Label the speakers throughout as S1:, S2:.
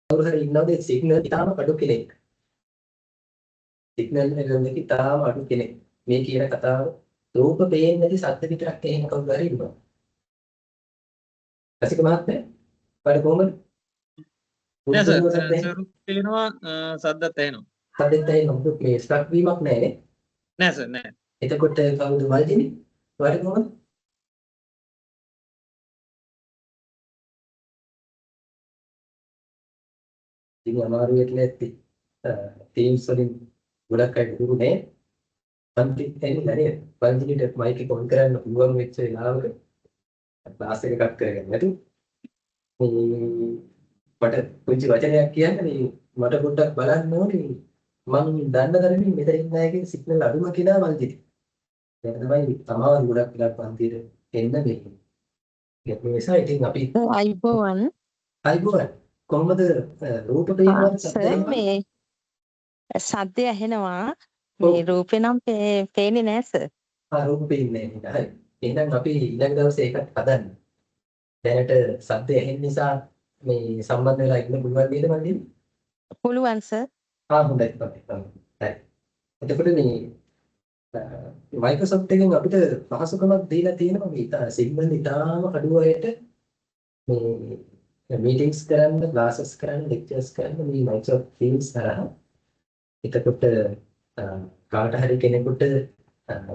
S1: කවුරු හරි ඉන්නවද සිග්නල් ඉතාලම අඩු කෙනෙක්. සිග්නල් එක ඉතාලම අඩු කෙනෙක්. මේ කියන කතාව රූප පේන්නේ නැති සද්ද විතරක් ඇහෙන කවුරු හරි ඉන්නවා. රසික මහත්මයා ඔයාලට කොහොමද?
S2: නෑ සර්
S1: මුද්දේව සද්ද
S2: සර් පේනවා සද්දත් ඇහෙනවා.
S1: සද්දෙත් ඇහෙනවා. මේ ස්ටක් වීමක් නැහැ නේ.
S2: නෑ සර් නෑ.
S1: එතකොට කවුද වල්දිනේ? ඔයාලට කොහොමද? ඉතින් අමාරු වෙట్లా ඇත්තේ. Teams වලින් ගොඩක් අය දුරුනේ. අන්ති එන්නේ නේද? වල්දිනේට මයික් එක ඔන් කරන්න පුළුවන් වෙච්ච වෙලාවක ක්ලාස් එක කට් කරගන්න නැතු. මට පුංචි වචනයක් කියන්න මේ මට පොඩ්ඩක් බලන්න ඕනේ මම දන්න තරමින් මෙතන ඉන්න අයගේ සිග්නල් අඩුම කියලා වල්දින. දැන් තමයි තමාව ගොඩක් වෙලා පන්තියට එන්න මේ. ඒක නිසා ඉතින් අපි
S3: අයිබෝවන්
S1: කොහොමද රූප පේනවා
S3: සර් මේ සද්දය ඇහෙනවා මේ රූපේ නම් පේන්නේ නෑ සර්.
S1: රූප පේන්නේ නැහැ. හරි. එහෙනම් අපි ඊළඟ දවසේ ඒකත් හදන්න. දැනට සද්ද ඇහෙන නිසා මේ සම්බන්ධ වෙලා ඉන්න පුළුවන් නේද මන්දිනේ?
S3: පුළුවන් සර්.
S1: හොඳයි. හරි. එතකොට මේ Microsoft එකෙන් අපිට පහසුකමක් දීලා තියෙනවා මේ සිග්නල් ඉතාම අඩු අයට මේ මීටින්ග්ස් කරන්න, ක්ලාසස් කරන්න, ලෙක්චර්ස් කරන්න මේ Microsoft Teams හරහා. එතකොට කාට හරි කෙනෙකුට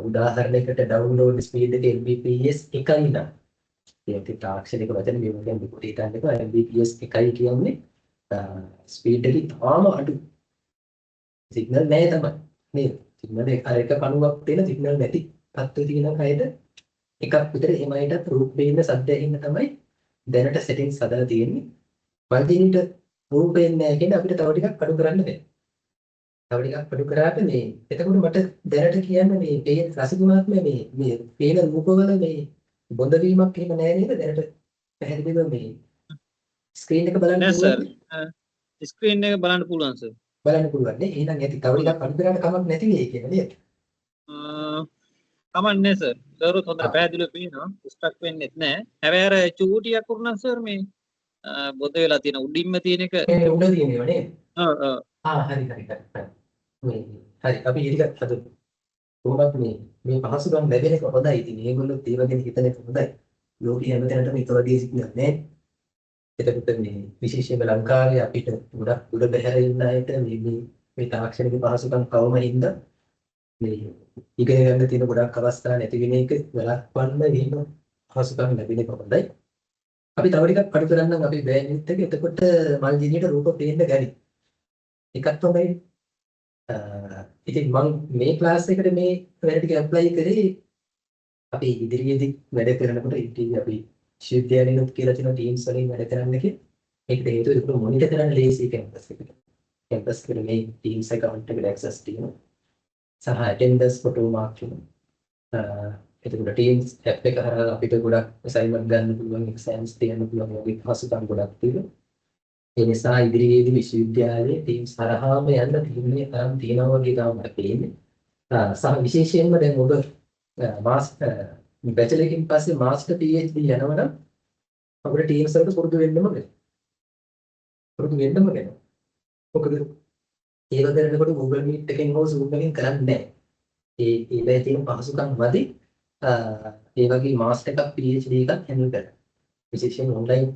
S1: උදාහරණයකට ඩවුන්ලෝඩ් ස්පීඩ් එක Mbps 1යි නම් ඒක තාක්ෂණික වචන මේ වගේ දෙකට හිතන්න එපා. Mbps 1යි කියන්නේ ස්පීඩ් එක තාම අඩු. සිග්නල් නැහැ තමයි. නේද? සිග්නල් එක අර එක කණුවක් තියෙන සිග්නල් නැති තත්ත්වයේ තියෙන කයද එකක් විතර එමයිටත් රූප පේන්න සද්ද ඇහෙන්න තමයි දැනට සෙටින්ග්ස් හදලා තියෙන්නේ. වල්දිනේට රූප පේන්නේ නැහැ කියන්නේ අපිට තව ටිකක් අඩු කරන්න බෑ. තව ටිකක් අඩු කරාට මේ එතකොට මට දැනට කියන්න මේ රසික මහත්මයා මේ පේන රූපවල මේ බොඳ වීමක් එහෙම නැහැ නේද දැනට පැහැදිලිව මේ ස්ක්‍රීන් එක බලන්න
S2: නෑ සර් ස්ක්‍රීන් එක බලන්න පුළුවන් සර්.
S1: බලන්න පුළුවන් නේ. එහෙනම් ඇති තව ටිකක් අඩු කරාට කමක් නැති වෙයි කියලා නේද?
S2: කමන්නේ සර්. සර් හොඳට පැහැදිලිව පේනවා. ස්ටක් වෙන්නෙත් නෑ. හැබැයි අර චූටියක් වුණා සර් මේ බොද වෙලා තියෙන උඩින්ම තියෙන එක
S1: උඩ තියෙනව නේද? හරි. හරි අපි ඊටිකත් හදමු. කොහොමද මේ පහසුකම් ලැබෙන එක හොඳයි. ඉතින් මේගොල්ලොත් ඒ වගේ හිතන එක හොඳයි. ලෝකයේ හැමතැනටම එක වගේ සිග්නල් නැහැ. එතකොට මේ විශේෂයෙන්ම ලංකාවේ අපිට ගොඩක් උඩ බැහැර ඉන්න අයට මේ තාක්ෂණික පහසුකම් කවම හින්දා මේ ඉගෙන ගන්න තියෙන ගොඩක් අවස්ථා නැති වෙන එක වළක්වන්න එහෙම පහසුකම් ලැබෙන එක හොඳයි. අපි තව ටිකක් අඩු කරන්නම් අපි බෑන්ඩ්විඩ්ත් එක. එතකොට මල් දිනියට රූප පේන්න ගනි. එකක් තමයි ඉතින් මම මේ ක්ලාස් එකට මේ වැඩ ටික ඇප්ලයි කරේ අපි ඉදිරියේදී වැඩ කරනකොට ඉතින් අපි විශ්වවිද්‍යාලෙනුත් කියලා තියෙන ටීම්ස් වලින් වැඩ කරන්න කියලා. ඒකට හේතුව ඒක මොනිටර් කරන්න ලේසි කැම්පස් එකට. කැම්පස් එකේ මේ ටීම්ස් account එකට access තියෙනවා. සහ attendance photo mark වෙනවා. එතකොට ටීම්ස් ඇප් එක හරහා අපිට ගොඩක් assignment ගන්න පුළුවන්, exams තියන්න පුළුවන් වගේ පහසුකම් ගොඩක් තියෙනවා. ඒ නිසා ඉදිරියේදී විශ්වවිද්‍යාලයේ ටීම්ස් හරහාම යන්න තීරණය කරන් තියෙනවා වගේ තමයි මට පේන්නේ. සහ විශේෂයෙන්ම දැන් ඔබ මාස්ටර් බැචලර් එකකින් පස්සේ මාස්ටර් PhD යනවනම් අපිට ටීම්ස් වලට පුරුදු වෙන්නම වෙනවා. මොකද ඒක කරනකොට Google Meet එකෙන් හෝ Zoom එකෙන් කරන්නේ නැහැ. ඒකේ තියෙන පහසුකම් මදි. ඒ වගේ මාස්ටර් එකක් PhD එකක් හැන්ඩල් කරන්න. විශේෂයෙන් ඔන්ලයින්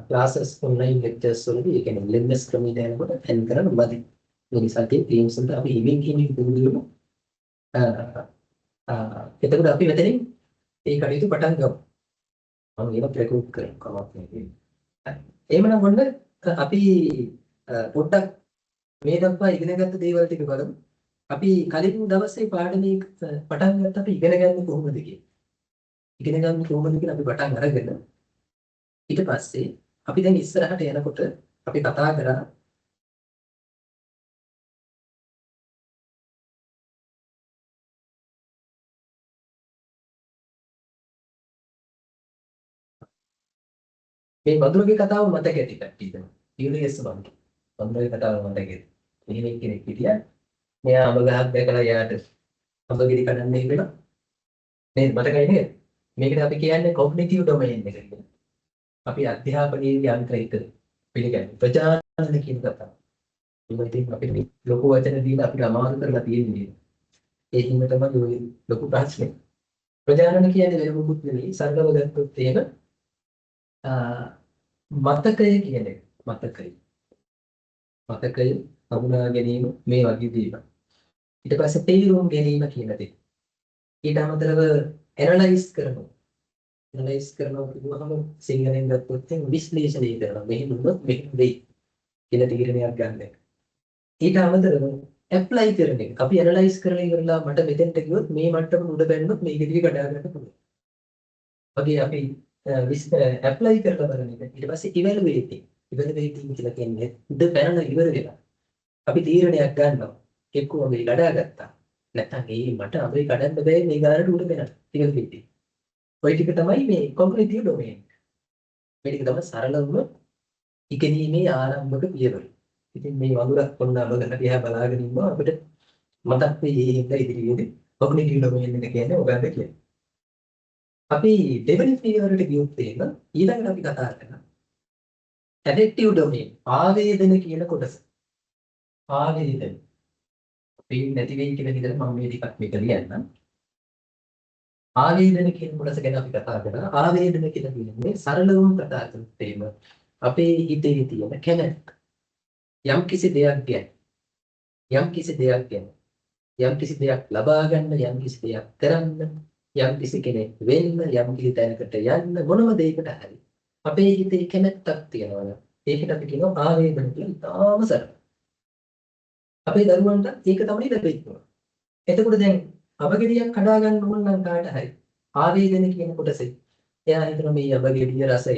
S1: classes online lectures වලදී ඒ කියන්නේ LMS ක්‍රමයට යනකොට හැන්ඩල් කරන්න මදි. ඒ නිසා ටීම්ස් වලට අපි හිමින් පුරුදු වෙමු. එතකොට අපි මෙතනින් ඒ කටයුතු පටන් ගමු. මම ඒක රෙකෝඩ් කරනවා කමක් නැහැ. එහෙමනම් ඔන්න අපි පොඩ්ඩක් මේ දක්වා ඉගෙන ගත්ත දේවල් ටික බලමු. අපි කලින් දවසේ පාඩමේ පටන් ගත්ත අපි ඉගෙන ගන්න කොහොමද කියලා අපි පටන් අරගෙන ඊට පස්සේ අපි දැන් ඉස්සරහට යනකොට අපි කතා කරා මේ වඳුරගේ කතාව මතක ඇති කට්ටියට. ඊළඟ වඳුරගේ කතාව මතක ඇති. මෙහෙම කෙනෙක් හිටියා. මෙයා අඹ ගහක් දැකලා යාට අඹ ගෙඩි කඩන්න ඉන්නවා. නේද? මතකයි නේද? මේකට අපි කියන්නේ කොග්නිටිව් ඩොමේන් එක කියලා. අපි අධ්‍යාපනයේ යන්ත්‍රයක පිළිගන්නේ. ප්‍රජානන කියන කතාව. ඒක ඉතින් අපිට ලොකු වචන දීලා අපිට අමාරු කරලා තියෙන්නේ. ඒ හින්දා තමයි ඔය ලොකු ප්‍රශ්නේ. ප්‍රජානන කියන්නේ වෙන මොකුත් නෙවෙයි. සරලව ගත්තොත් එහෙම මතකය කියන එක. මතකය හඳුනා ගැනීම මේ වගේ දේවල්. ඊට පස්සේ තේරුම් ගැනීම කියන දේ. ඊට අමතරව ඇනලයිස් කරනවා. ඇනලයිස් කරනවා කියුවහම සිංහලෙන් ගත්තොත් එහෙනම් විශ්ලේෂණය කරනවා. මෙහෙම වුණොත් මෙහෙම වෙයි කියලා තීරණයක් ගන්න එක. ඊට අමතරව ඇප්ලයි කරන එක. අපි ඇනලයිස් කරලා ඉවරලා මට මෙතෙන්ට ගියොත් මේ මට්ටම උඩ බැන්නොත් මේක දිගේ කඩා ගන්න පුළුවන්. වගේ අපි ඇප්ලයි කරලා බලන එක. ඊට පස්සේ ඉවැලුවේටිං. ඉවැලුවේටිං කියලා කියන්නේ උඩ පැනලා ඉවර වෙලා අපි තීරණයක් ගන්නවා. එක්කෝ අපි කඩා ගත්තා. නැත්නම් ඒ මට අපි කඩන්න බෑ මේ ගානට උඩ වෙනවා. ඉවැලුවේටිං. ඔය ටික තමයි මේ කොග්නිටිව් ඩොමේන්. මේ ටික තමයි සරලවම ඉගෙනීමේ ආරම්භක පියවර. ඉතින් මේ වඳුරක් පොන්න අබගෙන දිහා බලාගෙන ඉන්නවා අපිට මතක් වෙයි මේ හින්දා ඉදිරියේදී කොග්නිටිව් ඩොමේන් එක කියන්නේ ඔබට කියන්නේ. අපි දෙවෙනි පියවරට ගියොත් එහෙම ඊළඟට අපි කතා කරනවා ඇඩෙක්ටිව් ඩොමේන් ආවේදන කියන කොටස. ආවේදන. අපි නැති වෙයි කියලා හිතලා මම මේ ටිකක් මේක ලියන්නම්. ආවේදන කියන කොටස ගැන අපි කතා කරනවා. ආවේදන කියලා කියන්නේ සරලවම කතා කරොත් එහෙම අපේ හිතේ තියෙන කැමැත්ත. යම් කිසි දෙයක් ගැන යම් කිසි දෙයක් ලබා ගන්න, යම් කිසි දෙයක් කරන්න, යම් කිසි කෙනෙක් වෙන්න, යම් කිසි තැනකට යන්න මොනම දෙයකට හරි අපේ හිතේ කැමැත්තක් තියෙනවා. ඒකට අපි කියනවා ආවේදන කියලා. ඉතාලම සරලයි. අපේ දරුවන්ට ඒක තමයි ලැබෙන්නේ. එතකොට දැන් අබගෙඩියක් කඩා ගන්න ඕන නම් කාට හරි ආවේදන කියන කොටසේ එයා හිතන මේ අබගෙඩිය රසය.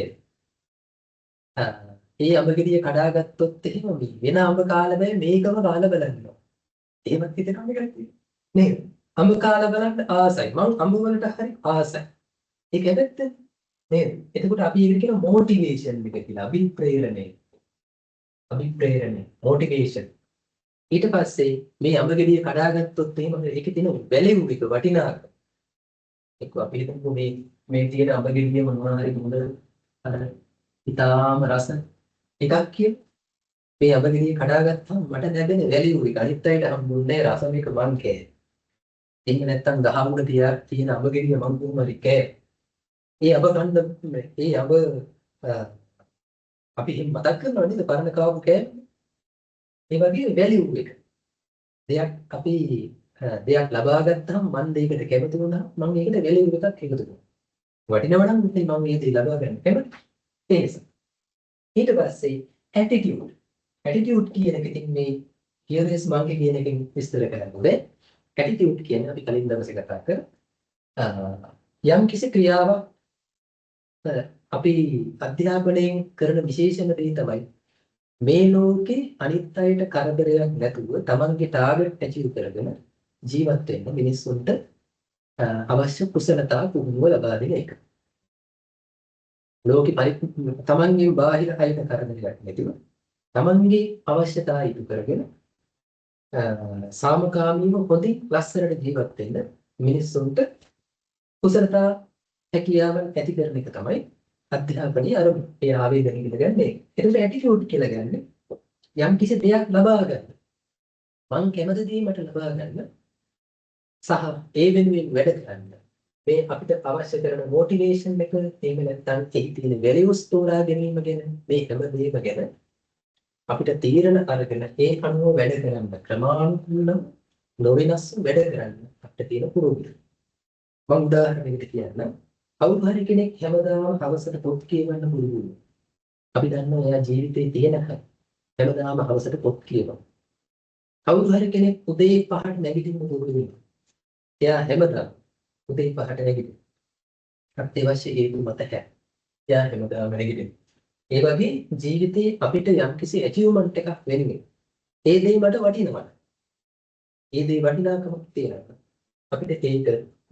S1: ඒ අබගෙඩිය කඩාගත්තොත් එහෙම මේ වෙන අඹ කාලා බෑ මේකම කාලා බලන්න. එහෙමත් හිතනවා මේකට නේද? අඹ කාලා බලන්න ආසයි. මං අඹ වලට හරි ආසයි. ඒක හැබැයි නේද? එතකොට අපි ඒකට කියන මොටිවේෂන් එක කියලා. අභිප්‍රේරණය. මොටිවේෂන්. ඊට පස්සේ මේ අඹගෙඩිය කඩාගත්තොත් එහෙම ඒකේ තියෙන වැලියු එක වටිනාකම. එක්ක අපි හිතමු මේ තියෙන අඹගෙඩිය මොනවා හරි දුන්න අර ඉතාලම රස එකක් කියන මේ අඹගෙඩිය කඩාගත්තාම මට ලැබෙන වැලියු එක අනිත් අයට හම්බුන්නේ රස මේක මං කෑ. එහෙම නැත්තම් ගහ උඩ තියෙන අඹගෙඩිය මං කොහොම හරි කෑ. ඒ අඹ ගන්න ඒ අඹ අපි හිම මතක් කරනවා නේද පරණ කාපු කෑ. ඒ වගේ වැලියු එක. දෙයක් ලබා ගත්තාම මම දෙයකට කැමති වුණා මම ඒකට වැලියු එකක් එකතු කරනවා. වටිනවා නම් ඉතින් මම මේ දේ ලබා ගන්න කැමති. ඒ නිසා. ඊට පස්සේ ඇටිටියුඩ්. ඇටිටියුඩ් කියන එක ඉතින් මේ කියුරියස් මංකි කියන එකෙන් විස්තර කරන්නේ. ඇටිටියුඩ් කියන්නේ අපි කලින් දවසේ කතා කරා යම් කිසි ක්‍රියාවක් අපි අධ්‍යාපනයෙන් කරන විශේෂම දේ තමයි මේ ලෝකේ අනිත් අයට කරදරයක් නැතුව තමන්ගේ ටාගට් ඇචීව් කරගෙන ජීවත් වෙන්න මිනිස්සුන්ට අවශ්‍ය කුසලතා පුහුණුව ලබා දෙන එක. ලෝකේ තමන්ගේ බාහිර අයට කරදරයක් නැතිව තමන්ගේ අවශ්‍යතා ඉටු කරගෙන සාමකාමීව හොඳින් ලස්සනට ජීවත් වෙන්න මිනිස්සුන්ට කුසලතා හැකියාවන් ඇති කරන එක තමයි අධ්‍යාපනයේ අරමුණ. ඒ ආවේදන කියලා ගන්න එක. ඒකට ඇටිටියුඩ් කියලා ගන්න යම් කිසි දෙයක් ලබා ගන්න. මං කැමති දේ මට ලබා ගන්න සහ ඒ වෙනුවෙන් වැඩ කරන්න. මේ අපිට අවශ්‍ය කරන මොටිවේෂන් එක එහෙම නැත්නම් එහි තියෙන වැලියුස් තෝරා ගැනීම ගැන මේ හැම දෙයක්ම ගැන අපිට තීරණ අරගෙන ඒ අනුව වැඩ කරන්න ක්‍රමානුකූලව නොවෙනස් වැඩ කරන්න අපිට තියෙන පුරුදු. මම උදාහරණයකට කියන්නම්. කවුරු හරි කෙනෙක් හැමදාම හවසට පොත් කියවන්න පුරුදු වෙනවා. අපි දන්නවා එයා ජීවිතේ තියෙන හැමදාම හවසට පොත් කියවනවා. කවුරු හරි කෙනෙක් උදේ 5ට නැගිටින්න පුරුදු වෙනවා. එයා හැමදාම උදේ 5ට නැගිටිනවා. අත්‍යවශ්‍ය හේතු මත එයා හැමදාම නැගිටිනවා. ඒ වගේ ජීවිතේ අපිට යම්කිසි ඇචීව්මන්ට් එකක් වෙන්නේ. ඒ දේ මට වටිනවා. ඒ දේ වටිනාකමක් තියෙනවා. අපිට ඒක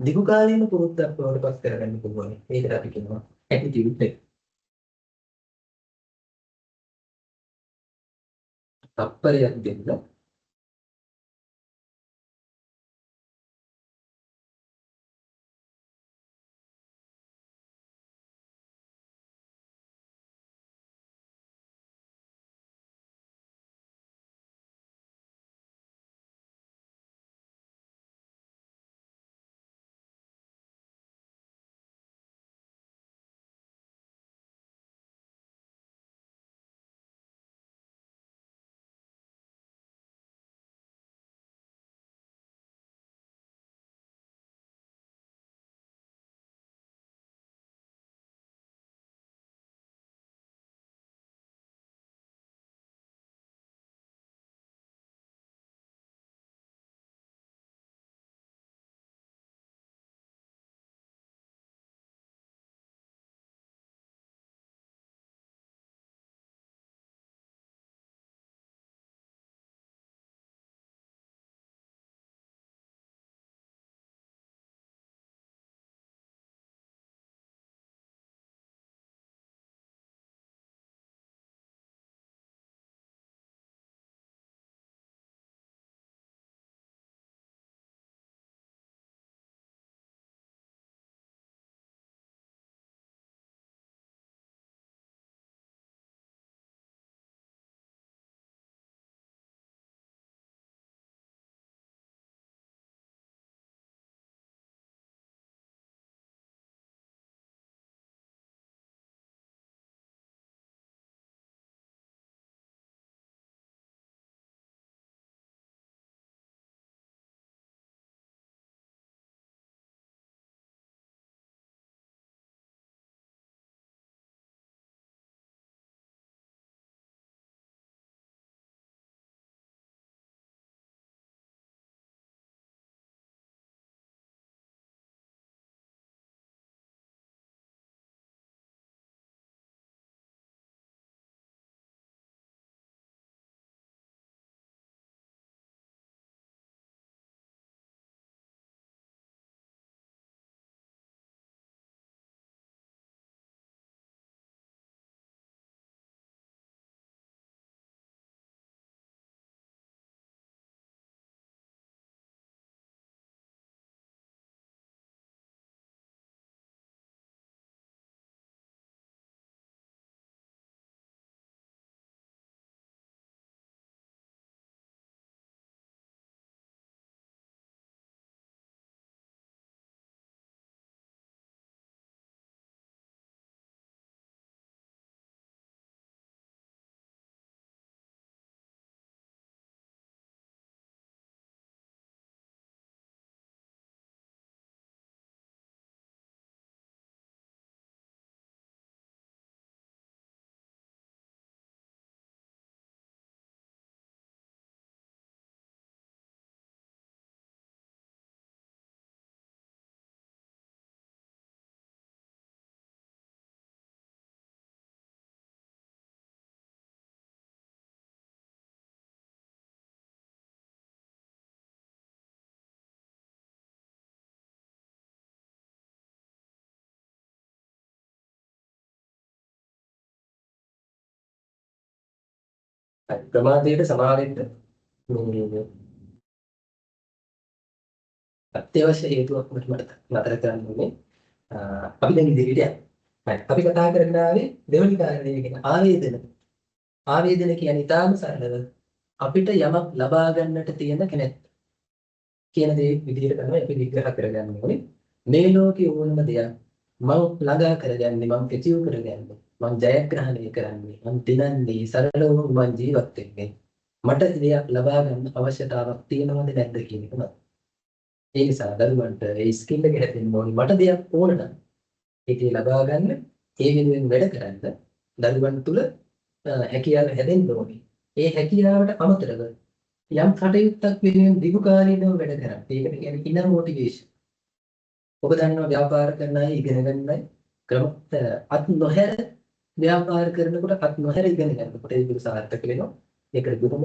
S1: දිගු කාලීන පුරුද්දක් බවට පත් කරගන්න පුළුවන්. ඒකට අපි කියනවා ඇටිටියුඩ් එක. තප්පරයක් දෙන්න ප්‍රමාදයට සමාවෙන්න මේ අත්‍යවශ්‍ය හේතුවක් මට නතර කරන්න ඕනේ. අපි දැන් ඉදිරියට යන්න. හරි. අපි කතා කරන්න ආවේ දෙවනි කාරණේ කියන ආවේදන. ආවේදන කියන්නේ ඊටාම සරලව අපිට යමක් ලබා ගන්නට තියෙන කැමැත්ත. කියන දේ විදිහට තමයි අපි විග්‍රහ කරගන්න ඕනේ. මේ ලෝකයේ ඕනම දෙයක් මම ළඟා කරගන්නේ, මම ඇචීව් කරගන්නේ, මම ජයග්‍රහණය කරන්නේ, මම දිනන්නේ, සරලවම මම ජීවත් වෙන්නේ. මට දෙයක් ලබා ගන්න අවශ්‍යතාවක් තියෙනවද නැද්ද කියන එක තමයි. ඒ නිසා දරුවන්ට ඒ ස්කිල් එක හැදෙන්න ඕනේ. මට දෙයක් ඕන නම් ඒක ලබා ගන්න, ඒ වෙනුවෙන් වැඩ කරන්න දරුවන් තුල හැකියාව හැදෙන්න ඕනේ. ඒ හැකියාවට අමතරව යම් කටයුත්තක් වෙනුවෙන් දීර්ඝකාලීනව වැඩ කරන්න. ඒකට කියන්නේ ඉනර් මොටිවේෂන්. ඔබ දන්නවා ව්‍යාපාර කරන අය ඉගෙන ගන්නයි ක්‍රම අත් නොහැර ව්‍යාපාර කරනකොට අත් නොහැර ඉගෙන ගන්නකොට ඒක සාර්ථක වෙනවා. ඒකට ගුරුම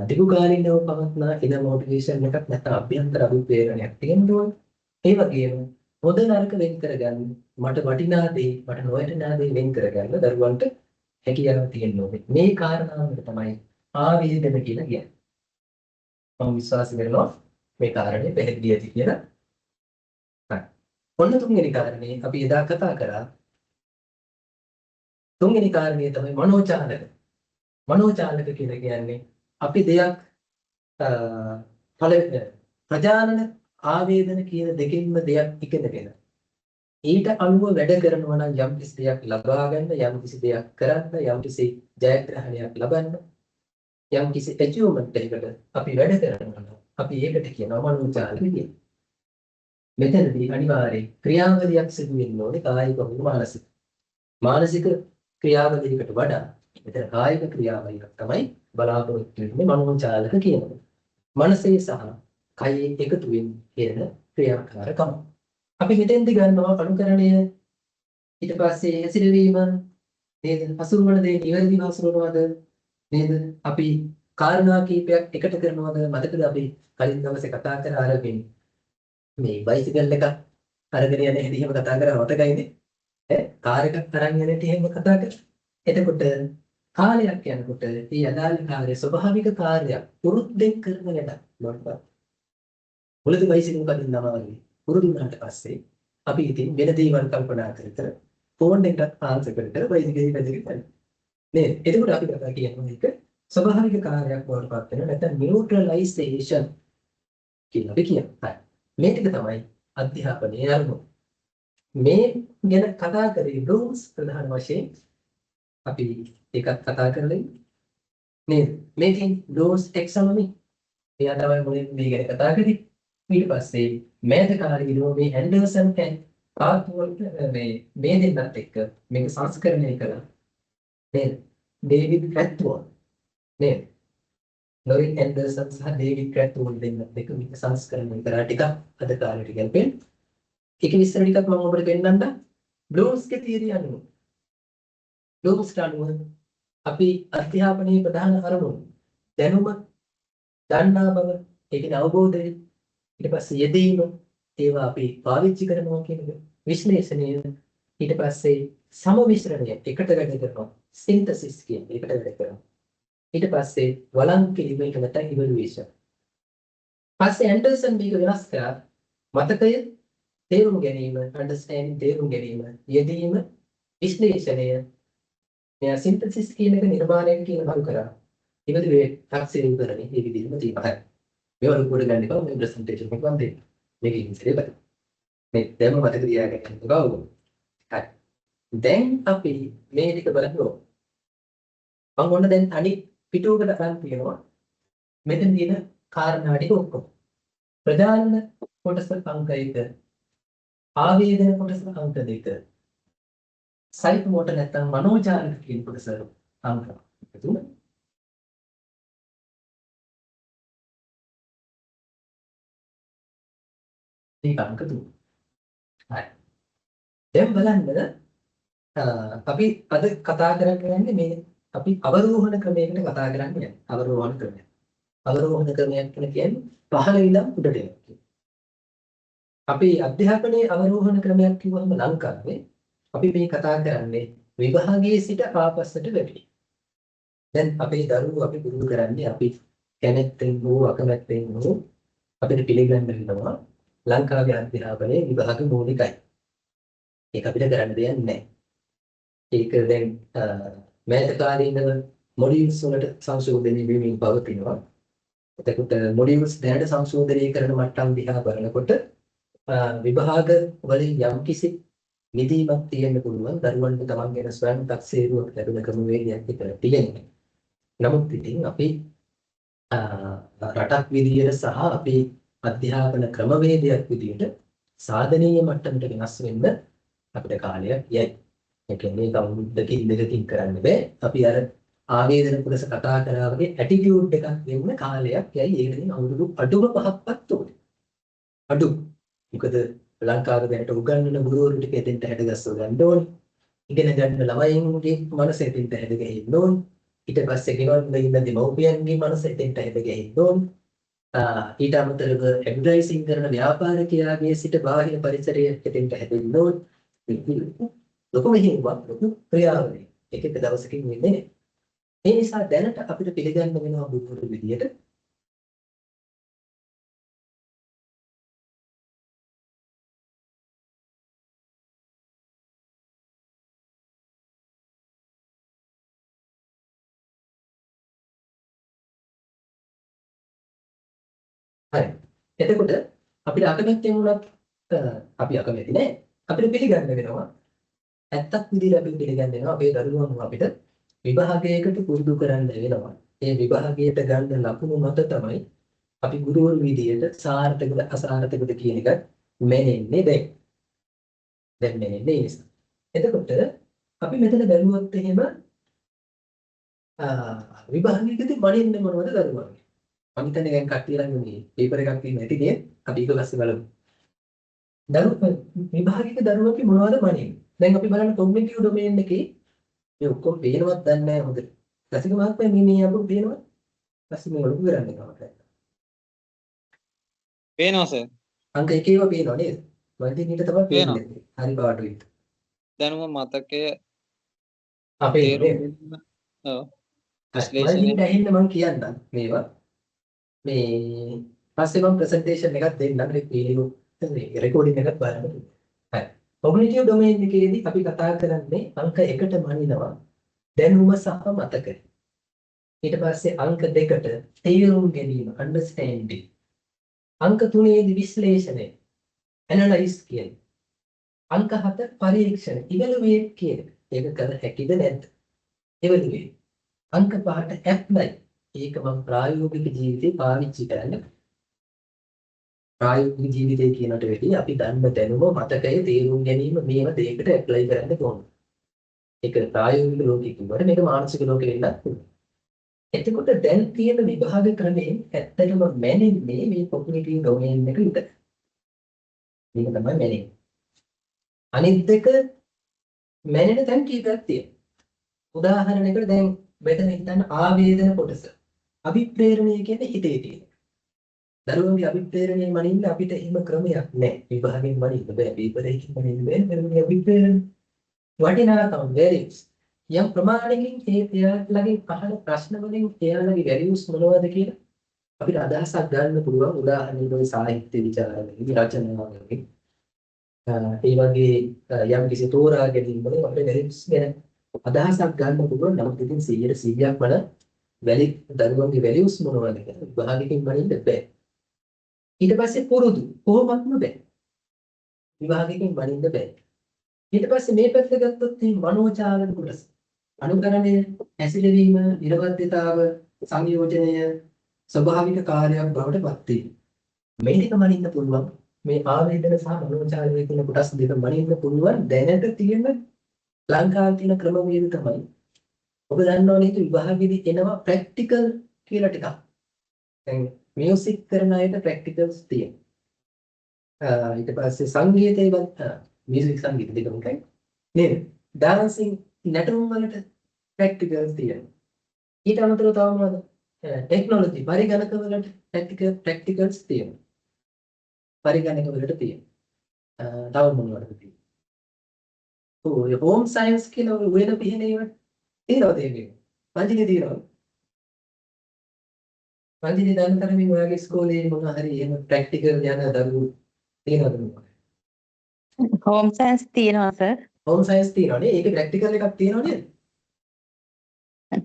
S1: දීර්ඝකාලීනව පවත්නා ඉනර් මොටිවේෂන් එකක් නැත්නම් අභ්‍යන්තර අභිප්‍රේරණයක් තියෙන්න ඕනේ. ඒ වගේම හොඳ නරක වෙන් කරගන්න, මට වටිනා දේ, මට නොවටිනා දේ වෙන් කරගන්න දරුවන්ට හැකියාව තියෙන්න ඕනේ. මේ කාරණාවට තමයි ආවේදන කියලා කියන්නේ. මම විශ්වාස කරනවා මේ කාරණේ පැහැදිලි ඇති කියලා. හරි. ඔන්න තුන්වෙනි කාරණේ අපි එදා කතා කරා. තුන්වෙනි කාරණේ තමයි මනෝචාලක. මනෝචාලක කියලා කියන්නේ අපි දෙයක් ප්‍රජානන ආවේදන කියන දෙකෙන්ම දෙයක් ඉගෙනගෙන ඊට අනුව වැඩ කරනවා නම් යම් කිසි දෙයක් ලබා ගන්න, යම් කිසි දෙයක් කරන්න, යම් කිසි ජයග්‍රහණයක් ලබන්න, යම් කිසි ඇචීව්මන්ට් එකකට අපි වැඩ කරනවා නම් අපි ඒකට කියනවා මනෝචාලක කියලා. මෙතනදී අනිවාර්යයෙන් ක්‍රියාවලියක් සිදු වෙන්න ඕනේ, කායික හෝ මානසික. මානසික ක්‍රියාවලියකට වඩා මෙතන කායික ක්‍රියාවලියක් තමයි බලාපොරොත්තු වෙන්නේ මනෝචාලක කියනවා. මනසේ සහ කයේ එකතුවෙන් කියන ක්‍රියාකාරකම. අපි මෙතෙන්දි ගන්නවා අනුකරණය, ඊට පස්සේ හැසිරවීම නේද? හසුරුවන දේ නිවැරදිව හසුරුවනවද නේද? අපි කාරණා කීපයක් එකට කරනවද? මතකද අපි කලින් දවසේ කතා කරා අරගෙන මේ බයිසිකල් එක අරගෙන යන හැටි එහෙම කතා කරා මතකයිනේ? කාර් එකක් අරන් යන හැටි එහෙම කතා කරා. එතකොට කාලයක් යනකොට මේ අදාළ කාර්ය ස්වභාවික කාර්යයක් පුරුද්දෙන් කරන වැඩක් බවට. මුලදී බයිසිකල් කලින්නවා වගේ පුරුදු වුණාට පස්සේ අපි ඉතින් වෙන දේවල් කල්පනා කර කර ෆෝන් එකකට ආන්සර් කර කර බයිසිකල් පැදගෙන යනවා. නේද? එතකොට අපි කතා කියනවා එක ස්වභාවික කාර්යයක් බවට පත් වෙන නැත්නම් නියුට්‍රලයිසේෂන් කියලා අපි කියනවා. මේ ටික තමයි අධ්‍යාපනයේ අරමුණ. මේ ගැන කතා කරේ බ්ලූම්ස් ප්‍රධාන වශයෙන් අපි ඒකත් කතා කරලා නේද? මේකෙන් බ්ලූම්ස් ටැක්සොනොමි එයා තමයි මුලින් මේ ගැන කතා කරේ. ඊට පස්සේ මෑතකාලීනෝ මේ ඇන්ඩර්සන් කැන් ආර්ථවල මේ දෙන්නත් එක්ක මේක සංස්කරණය කළා. නේද? ඩේවිඩ් ක්‍රැත්වෝල් නේද? ලොරින් ඇන්ඩර්සන් සහ ඩේවිඩ් ක්‍රැත්වෝල් දෙන්නත් එක්ක මේක සංස්කරණය කරා ටිකක් අද කාලේට ගැලපෙන්න. ඒක විස්තර ටිකක් මම ඔබට පෙන්නන්නම්. බ්ලූම්ස්ගේ තියරිය අනුව බ්ලූම්ස්ට අනුව අපි අධ්‍යාපනයේ ප්‍රධාන අරමුණු දැනුම, දන්නා බව, ඒකේ අවබෝධය, ඊට පස්සේ යෙදීම, ඒවා අපි පාවිච්චි කරනවා කියන එක, විශ්ලේෂණය, ඊට පස්සේ සමමිශ්‍රණය එකට වැඩ කරනවා, සින්තසිස් කියන එකට වැඩ කරනවා. ඊට පස්සේ වළං කිරීම එක නැත්නම් ඉවලුවේෂන්. පස්සේ ඇන්ඩර්සන් මේක වෙනස් කරා මතකය තේරුම් ගැනීම, අන්ඩර්ස්ටෑන්ඩින් තේරුම් ගැනීම, යෙදීම, විශ්ලේෂණය, මෙයා සින්තසිස් කියන එක නිර්මාණය කියන බව කරා. ඉවලුවේ තාක්ෂණික කරන්නේ මේ විදිහම තියෙනවා. මේවා රිපෝට් ගන්න එපා, මේ ප්‍රසන්ටේෂන් එකක් වන්දේ. මේක ඉන්සරේ බලන්න. මේ දැන් මතක තියාගන්න බව. හරි. දැන් අපි මේ ටික බලනවා. මම ඔන්න දැන් අනිත් පිටුවකට අරන් තියෙනවා. මෙතන තියෙන කාරණා ටික ඔක්කොම. ප්‍රධාන කොටස අංක 1, ආවේදන කොටස අංක 2, සයිකෝමෝටර් නැත්නම් මනෝචාරක කියන කොටස අංක 3. මේක අංක 3. හරි. දැන් බලන්න අපි අද කතා කරන්නේ මේ අපි අවරෝහණ ක්‍රමයකට කතා කරන්නේ. අවරෝහණ ක්‍රමය. අවරෝහණ ක්‍රමයක් කියන්නේ පහළ ඉඳන් උඩට යන. අපි අධ්‍යාපනයේ අවරෝහණ ක්‍රමයක් කිව්වම ලංකාවේ අපි මේ කතා කරන්නේ විභාගයේ සිට ආපස්සට වැඩි. දැන් අපේ දරුවෝ අපි පුරුදු කරන්නේ අපි කැමැත්තෙන් හෝ අකමැත්තෙන් හෝ අපිට පිළිගන්න වෙනවා ලංකාවේ අධ්‍යාපනයේ විභාග මූලිකයි. ඒක අපිට කරන්න දෙයක් නැහැ. ඒක දැන් මෑත කාලේ ඉඳන් මොඩියුල්ස් වලට සංශෝධනය වෙමින් පවතිනවා. එතකොට මොඩියුල්ස් දැනට සංශෝධනය කරන මට්ටම් දිහා බලනකොට විභාග වලින් යම්කිසි නිදීමක් තියෙන්න පුළුවන් දරුවන්ට තමන් ගැන ස්වයං තක්සේරුවක් ලැබෙන ක්‍රමවේදයක් විතර තියෙනවා. නමුත් ඉතින් අපි රටක් විදියට සහ අපේ අධ්‍යාපන ක්‍රමවේදයක් විදියට සාධනීය මට්ටමට වෙනස් වෙන්න අපිට කාලයක් යයි. ඒ කියන්නේ කවුරුදකින් දෙකකින් කරන්න බෑ. අපි අර ආවේදන පුරස කතා කරා වගේ ඇටිටියුඩ් එකක් වෙන්න කාලයක් යයි. ඒකට ඉතින් අවුරුදු අඩුම 5ක්වත් ඕනේ. අඩු. මොකද ලංකාවේ දැනට උගන්වන ගුරුවරු ටික එතෙන්ට හැදගස්සව ගන්න ඕනේ. ඉගෙන ගන්න ළමයින්ගේ මනස එතෙන්ට හැදගෙන්න ඕනේ. ඊට පස්සේ ගෙවන්න ඉන්න දෙමව්පියන්ගේ මනස එතෙන්ට හැදගෙන්න ඕනේ. ඊට අමතරව ඇඩ්වර්ටයිසින් කරන ව්‍යාපාරිකයාගේ සිට බාහිර පරිසරයේ එතෙන්ට හැදෙන්න ඕනේ. ලොකු මෙහෙයුමක් ලොකු ක්‍රියාවලිය. එක දවසකින් වෙන්නේ නැහැ. ඒ නිසා දැනට අපිට පිළිගන්න වෙනවා බුදුරු විදියට හරි. එතකොට අපිට අකමැත්තෙන් වුණත් අපි අකමැති නෑ. අපිට පිළිගන්න වෙනවා. ඇත්තක් විදිහට අපි පිළිගන්න වෙනවා අපේ දරුවන්ව අපිට විභාගයකට පුරුදු කරන්න වෙනවා. ඒ විභාගයට ගන්න ලකුණු මත තමයි අපි ගුරුවරු විදියට සාර්ථකද අසාර්ථකද කියන එක මැනෙන්නේ දැන්. දැන් මැනෙන්නේ ඒ නිසා. එතකොට අපි මෙතන බැලුවොත් එහෙම විභාගයකදී මනින්නේ මොනවද දරුවන්ගේ? මම හිතන්නේ දැන් කට්ටිය ළඟ මේ පේපර් එකක් තියෙන ඇති නේ. අපි ඒක ගස්සේ බලමු. විභාගික දරුවන්ගේ මොනවද මනින්නේ? දැන් අපි බලන්න කොග්නිටිව් ඩොමේන් එකේ මේ ඔක්කොම පේනවත් දන්නේ නැහැ හොඳට. රසික මහත්මයා මේ අපු පේනවද? රසික මේ ඔලුව කරන්නේ කොහොමද?
S2: පේනවා සර්.
S1: අංක 1 ඒවා පේනව නේද? මම ඉතින් ඊට තමයි පේන්නේ. හරි පාඩුයි.
S2: දැනුම මතකය
S1: අපේ
S2: ඔව්.
S1: විශ්ලේෂණය ඇහින්න මම කියන්නම් මේවා. මේ පස්සේ මම ප්‍රසන්ටේෂන් එකක් දෙන්නම් මේ වීඩියෝ මේ රෙකෝඩින් එකක් බලන්න. හරි. කොග්නිටිව් ඩොමේන් එකේදී අපි කතා කරන්නේ අංක 1ට මනිනවා දැනුම සහ මතකය. ඊට පස්සේ අංක 2ට තේරුම් ගැනීම understanding. අංක 3ේදී විශ්ලේෂණය analyze කියන්නේ. අංක 7 පරීක්ෂණ evaluate කියන්නේ. ඒක කර හැකිද නැද්ද? evaluate. අංක 5ට apply. ඒක මම ප්‍රායෝගික ජීවිතේ පාවිච්චි කරන්න. ප්‍රායෝගික ජීවිතය කියනට වෙදී අපි දන්න දැනුම මතකය තේරුම් ගැනීම මේව දෙයකට ඇප්ලයි කරන්න ඕන. ඒක ප්‍රායෝගික ලෝකෙ කිව්වට මේක මානසික ලෝකෙ වෙන්නත් පුළුවන්. එතකොට දැන් තියෙන විභාග ක්‍රමයෙන් ඇත්තටම මැනෙන්නේ මේ කොග්නිටිව් ඩොමේන් එක විතරයි. මේක තමයි මැනෙන්නේ. අනිත් දෙක මැනෙන තැන් කීපයක් තියෙනවා. උදාහරණයකට දැන් මෙතන හිතන්න ආවේදන කොටස. අභිප්‍රේරණය කියන්නේ හිතේ තියෙන. දරුවන්ගේ අභිප්‍රේරණය මනින්න අපිට එහෙම ක්‍රමයක් නැහැ. විභාගයෙන් මනින්න බෑ. පේපරයකින් මනින්න බෑ. දරුවන්ගේ අභිප්‍රේරණය වටිනාකම් values යම් ප්‍රමාණයකින් එයාලගේ අහන ප්‍රශ්න වලින් එයාලගේ values මොනවද කියලා අපිට අදහසක් ගන්න පුළුවන්. උදාහරණයක් වගේ සාහිත්‍ය විචාරවලින් රචනාවලින් ඒ වගේ යම් කිසි තෝරා ගැනීම වලින් අපේ values ගැන අදහසක් ගන්න පුළුවන්. නමුත් ඉතින් 100%ක් වල දරුවන්ගේ values මොනවද කියලා විභාගයෙන් මනින්න බෑ. ඊට පස්සේ පුරුදු කොහොමත්ම බෑ. විභාගයෙන් මනින්න බෑ. ඊට පස්සේ මේ පැත්ත ගත්තොත් මේ මනෝචාරණ කොටස. අනුකරණය, හැසිරවීම, නිර්වද්‍යතාව, සංයෝජනය ස්වභාවික කාර්යයක් බවට පත් වීම. මේ ටික මනින්න පුළුවන්. මේ ආවේදන සහ මනෝචාරණය කියන කොටස් දෙක මනින්න පුළුවන්. දැනට තියෙන ලංකාවේ තියෙන ක්‍රමවේද තමයි. ඔබ දන්නවනේ විභාගෙදී එනවා ප්‍රැක්ටිකල් කියලා ටිකක්. දැන් මියුසික් කරන අයට ප්‍රැක්ටිකල්ස් තියෙනවා. ඊට පස්සේ සංගීතයවත් මියුසික් සංගීත දෙකම එකයි. නේද? ඩාන්සින් නැටුම් වලට ප්‍රැක්ටිකල්ස් තියෙනවා. ඊට අමතරව තව මොනවද? ටෙක්නොලොජි පරිගණක වලට ප්‍රැක්ටිකල්ස් තියෙනවා. පරිගණක වලට තියෙනවා. තව මොනවද තියෙන්නේ? ඔය හෝම් සයන්ස් කියලා වෙන පිළිහෙලේවත් තියෙනවද ඒක? පන්තිනේ තියෙනවා. පන්තිනේ දාන තරමින් ඔයාගේ ඉස්කෝලේ මොනවා හරි එහෙම ප්‍රැක්ටිකල් යන දරුවෝ තියෙනවද මොකක්ද?
S3: හෝම් සයන්ස් තියෙනවා සර්.
S1: හෝම් සයන්ස් තියෙනවනේ. ඒකේ ප්‍රැක්ටිකල් එකක් තියෙනව නේද?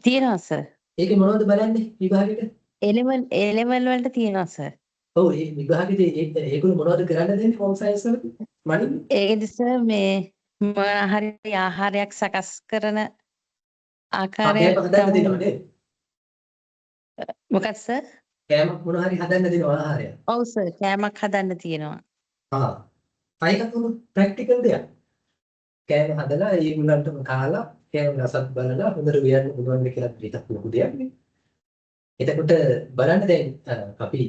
S3: තියෙනවා සර්.
S1: ඒකේ මොනවද බලන්නේ විභාගෙට?
S3: A-level වලට තියෙනවා සර්.
S1: ඔව් ඒ විභාගෙදී ඒගොල්ලෝ මොනවද කරන්න දෙන්නේ හෝම් සයන්ස් වල? මනින්
S3: ඒකෙදි සර් මේ මොනවා හරි ආහාරයක් සකස් කරන ආකාරයක්
S1: කෑම හදන්න දෙනව නේද?
S3: මොකක්ද සර්?
S1: කෑම මොනවා හරි හදන්න දෙනවා ආහාරයක්.
S3: ඔව් සර් කෑමක් හදන්න තියෙනවා.
S1: ආ. අයිකත් උණු ප්‍රැක්ටිකල් දෙයක්. කෑම හදලා ඒගොල්ලන්ටම කාලා කෑම රසත් බලලා හොඳට උයන්න පුළුවන් කියලා හිතක් ලොකු දෙයක් නේ. එතකොට බලන්න දැන් අපි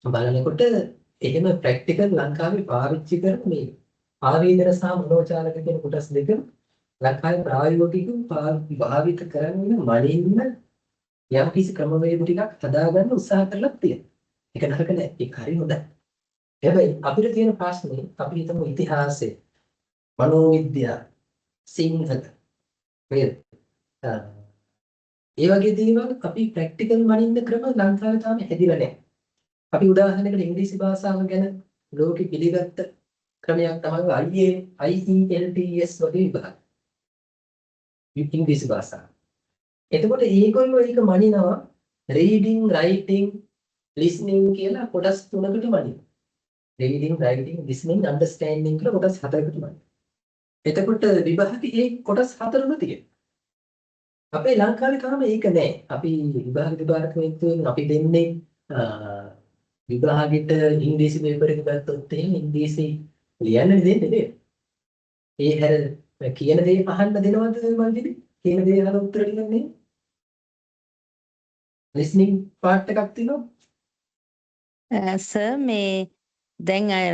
S1: බලනකොට එහෙම ප්‍රැක්ටිකල් ලංකාවේ පාවිච්චි කරන මේ ආවේදන සහ මනෝචාලක කියන කොටස් දෙක ලංකාවේ ප්‍රායෝගිකව භාවිත කරන්න මනින්න යම් කිසි ක්‍රමවේද ටිකක් හදාගන්න උත්සාහ කරලා තියෙනවා. ඒක නරක නෑ. ඒක හරි හොඳයි. හැබැයි අපිට තියෙන ප්‍රශ්නේ අපි හිතමු ඉතිහාසය, මනෝවිද්‍යාව, සිංහල නේද? ඒ වගේ දේවල් අපි ප්‍රැක්ටිකල් මනින්න ක්‍රම ලංකාවේ තාම හැදිලා නැහැ. අපි උදාහරණයකට ඉංග්‍රීසි භාෂාව ගැන ලෝකෙ පිළිගත්ත ක්‍රමයක් තමයි IELTS වගේ විභාග. ඉංග්‍රීසි භාෂාව. එතකොට ඒගොල්ලෝ ඒක මනිනවා reading, writing, listening කියලා කොටස් තුනකට මනිනවා. reading, writing, listening, understanding කියලා කොටස් හතරකට මනිනවා. එතකොට විභාගයේ ඒ කොටස් හතරම තියෙනවා. අපේ ලංකාවේ තාම ඒක නැහැ. අපි විභාග දෙපාර්තමේන්තුවෙන් අපි දෙන්නේ විභාගෙට ඉංග්‍රීසි පේපර් එක ගත්තොත් එහෙනම් ඉංග්‍රීසි ලියන්න දෙන්නේ නේද? ඒ හැර කියන දේ අහන්න දෙනවද මල්ලිද? කියන දේ අහලා උත්තර දෙන්නේ. listening part එකක් තියෙනවා.
S3: සර් මේ දැන් අය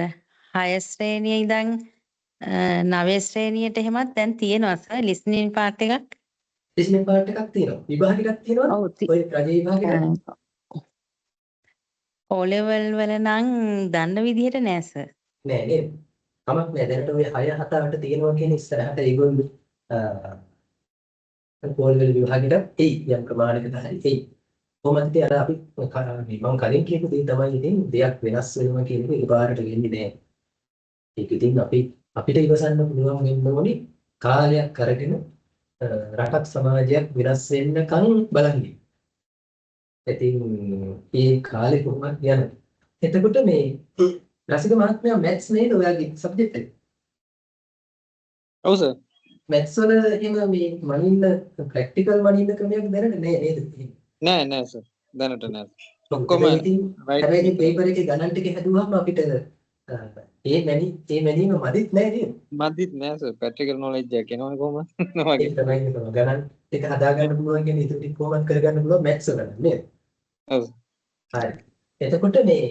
S3: 6 ශ්‍රේණියේ ඉඳන් 9 ශ්‍රේණියට එහෙමත් දැන් තියෙනවා සර් listening part එකක්.
S1: listening part එකක් තියෙනවා. විභාගයක් තියෙනවා. ඔය රජ විභාගෙට
S3: O level වල නම් දන්න විදිහට නෑ සර්.
S1: නෑ නේද? කමක් නෑ. දැනට ඔය 6 7 8 තියෙනවා කියන ඉස්සරහට ඒගොල්ලෝ පොල්වල විභාගෙට එයි යම් ප්‍රමාණයකට හරි එයි. කොහොමද අර අපි මම කලින් කියපු දේ තමයි ඉතින් දෙයක් වෙනස් වෙනවා කියන එක එකපාරට වෙන්නේ නෑ. ඒක ඉතින් අපිට ඉවසන්න පුළුවන් වෙන්න ඕනි කාලයක් අරගෙන රටක් සමාජයක් වෙනස් වෙන්නකම් බලන්න. ඉතින් මේ කාලේ කොහොමද යන්නේ? එතකොට මේ රසික මහත්මයා මැත්ස් නේද ඔයාගේ සබ්ජෙක්ට් එක?
S2: ඔව් සර්.
S1: මැත්ස් වල එහෙම මේ මනින්න ප්‍රැක්ටිකල් මනින්න ක්‍රමයක් දැනට නෑ නේද?
S2: නෑ සර්. දැනට නෑ. ඔක්කොම
S1: හැබැයි පේපර් එකේ ගණන් ටික හැදුවාම අපිට ඒ මැනීම මදිත් නෑ නේද?
S2: මදිත් නෑ සර්. ප්‍රැක්ටිකල් නොලෙජ් එකක් එනවනේ කොහොමද?
S1: ඒක තමයි ගණන් ටික හදාගන්න පුළුවන් කියන්නේ ඒක ටික කොහොමද කරගන්න පුළුවන් මැත්ස් වල නේද?
S2: ඔව්.
S1: හරි. එතකොට මේ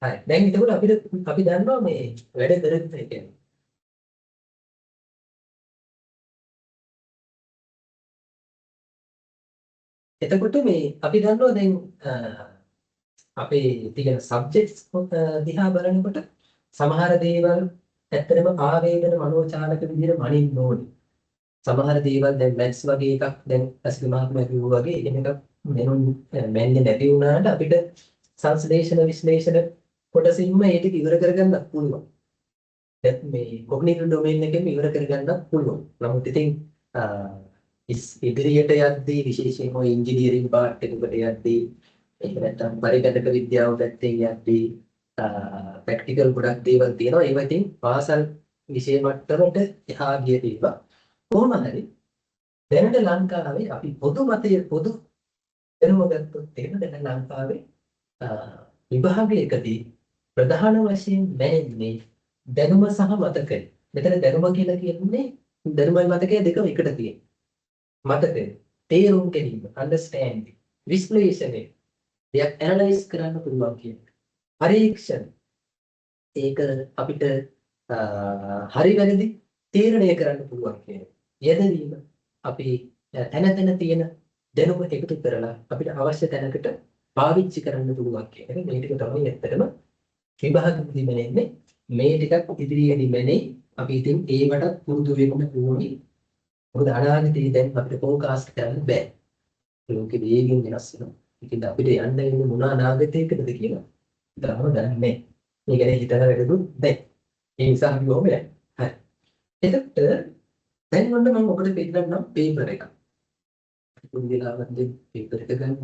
S1: හරි. දැන් එතකොට අපි දන්නවා මේ වැඩ කරගෙන කියන්නේ. එතකොට මේ අපි දන්නවා දැන් අපේ තියෙන සබ්ජෙක්ට්ස් දිහා බලනකොට සමහර දේවල් ඇත්තටම ආවේදන මනෝචාලක විදිහට මනින්න ඕනේ. සමහර දේවල් දැන් මැත්ස් වගේ එකක් දැන් අසිත මහත්මයා කිව්වා වගේ එහෙම එකක් මැන්නේ නැති වුණාට අපිට සංශ්ලේෂණ විශ්ලේෂණ කොටසින්ම ඒ ටික ඉවර කරගන්න පුළුවන්. දැන් මේ කොග්නිටිව් ඩොමේන් එකෙන් ඉවර කරගන්න පුළුවන්. නමුත් ඉතින් ඉදිරියට යද්දී විශේෂයෙන්ම ඉංජිනේරින් පාර්ට් එකකට යද්දී එහෙම නැත්නම් පරිගණක විද්‍යාව පැත්තෙන් යද්දී ප්‍රැක්ටිකල් ගොඩක් දේවල් තියෙනවා. ඒවා ඉතින් පාසල් විෂය මට්ටමට එහා ගිය දේවල්. කොහොම හරි දැනට ලංකාවේ අපි පොදු දැනුම ගත්තොත් එහෙම දැන් ලංකාවේ විභාගයකදී ප්‍රධාන වශයෙන් මැනෙන්නේ දැනුම සහ මතකය. මෙතන දැනුම කියලා කියන්නේ දැනුමයි මතකය දෙකම එකට තියෙනවා. මතකය තේරුම් ගැනීම understanding විශ්ලේෂණය දෙයක් ඇනලයිස් කරන්න පුළුවන් කියන්නේ. පරීක්ෂණ ඒක අපිට හරි වැරදි තීරණය කරන්න පුළුවන් කියන්නේ. යෙදවීම අපි තැන තියෙන දැනුම එකතු කරලා අපිට අවශ්‍ය තැනකට පාවිච්චි කරන්න පුළුවන් කියන්නේ. මේ ටික තමයි ඇත්තටම විභාගෙදී මැනෙන්නේ. මේ ටිකක් ඉදිරියේදී මැනේ. අපි ඉතින් ඒවට පුරුදු වෙන්න ඕනි. මොකද අනාගතේ දැන් අපිට ફોකාස්ට් කරන්න බෑ. ලෝකෙ වේගෙන් වෙනස් වෙනවා. ඉතින් අපිට යන්න ඉන්නේ මොන අනාගතයකටද කියලා තාම දන්නේ නැහැ. මේ ගැන හිතලා වැඩකුත් නැහැ. ඒ නිසා අපි ඔහොම යන්නේ. හරි. එතකොට දැන් ඔන්න මම ඔකට පෙන්නන්නම් පේපර් එකක්. පොඩි වෙලාවක් දෙන්න පේපර් එක ගන්න.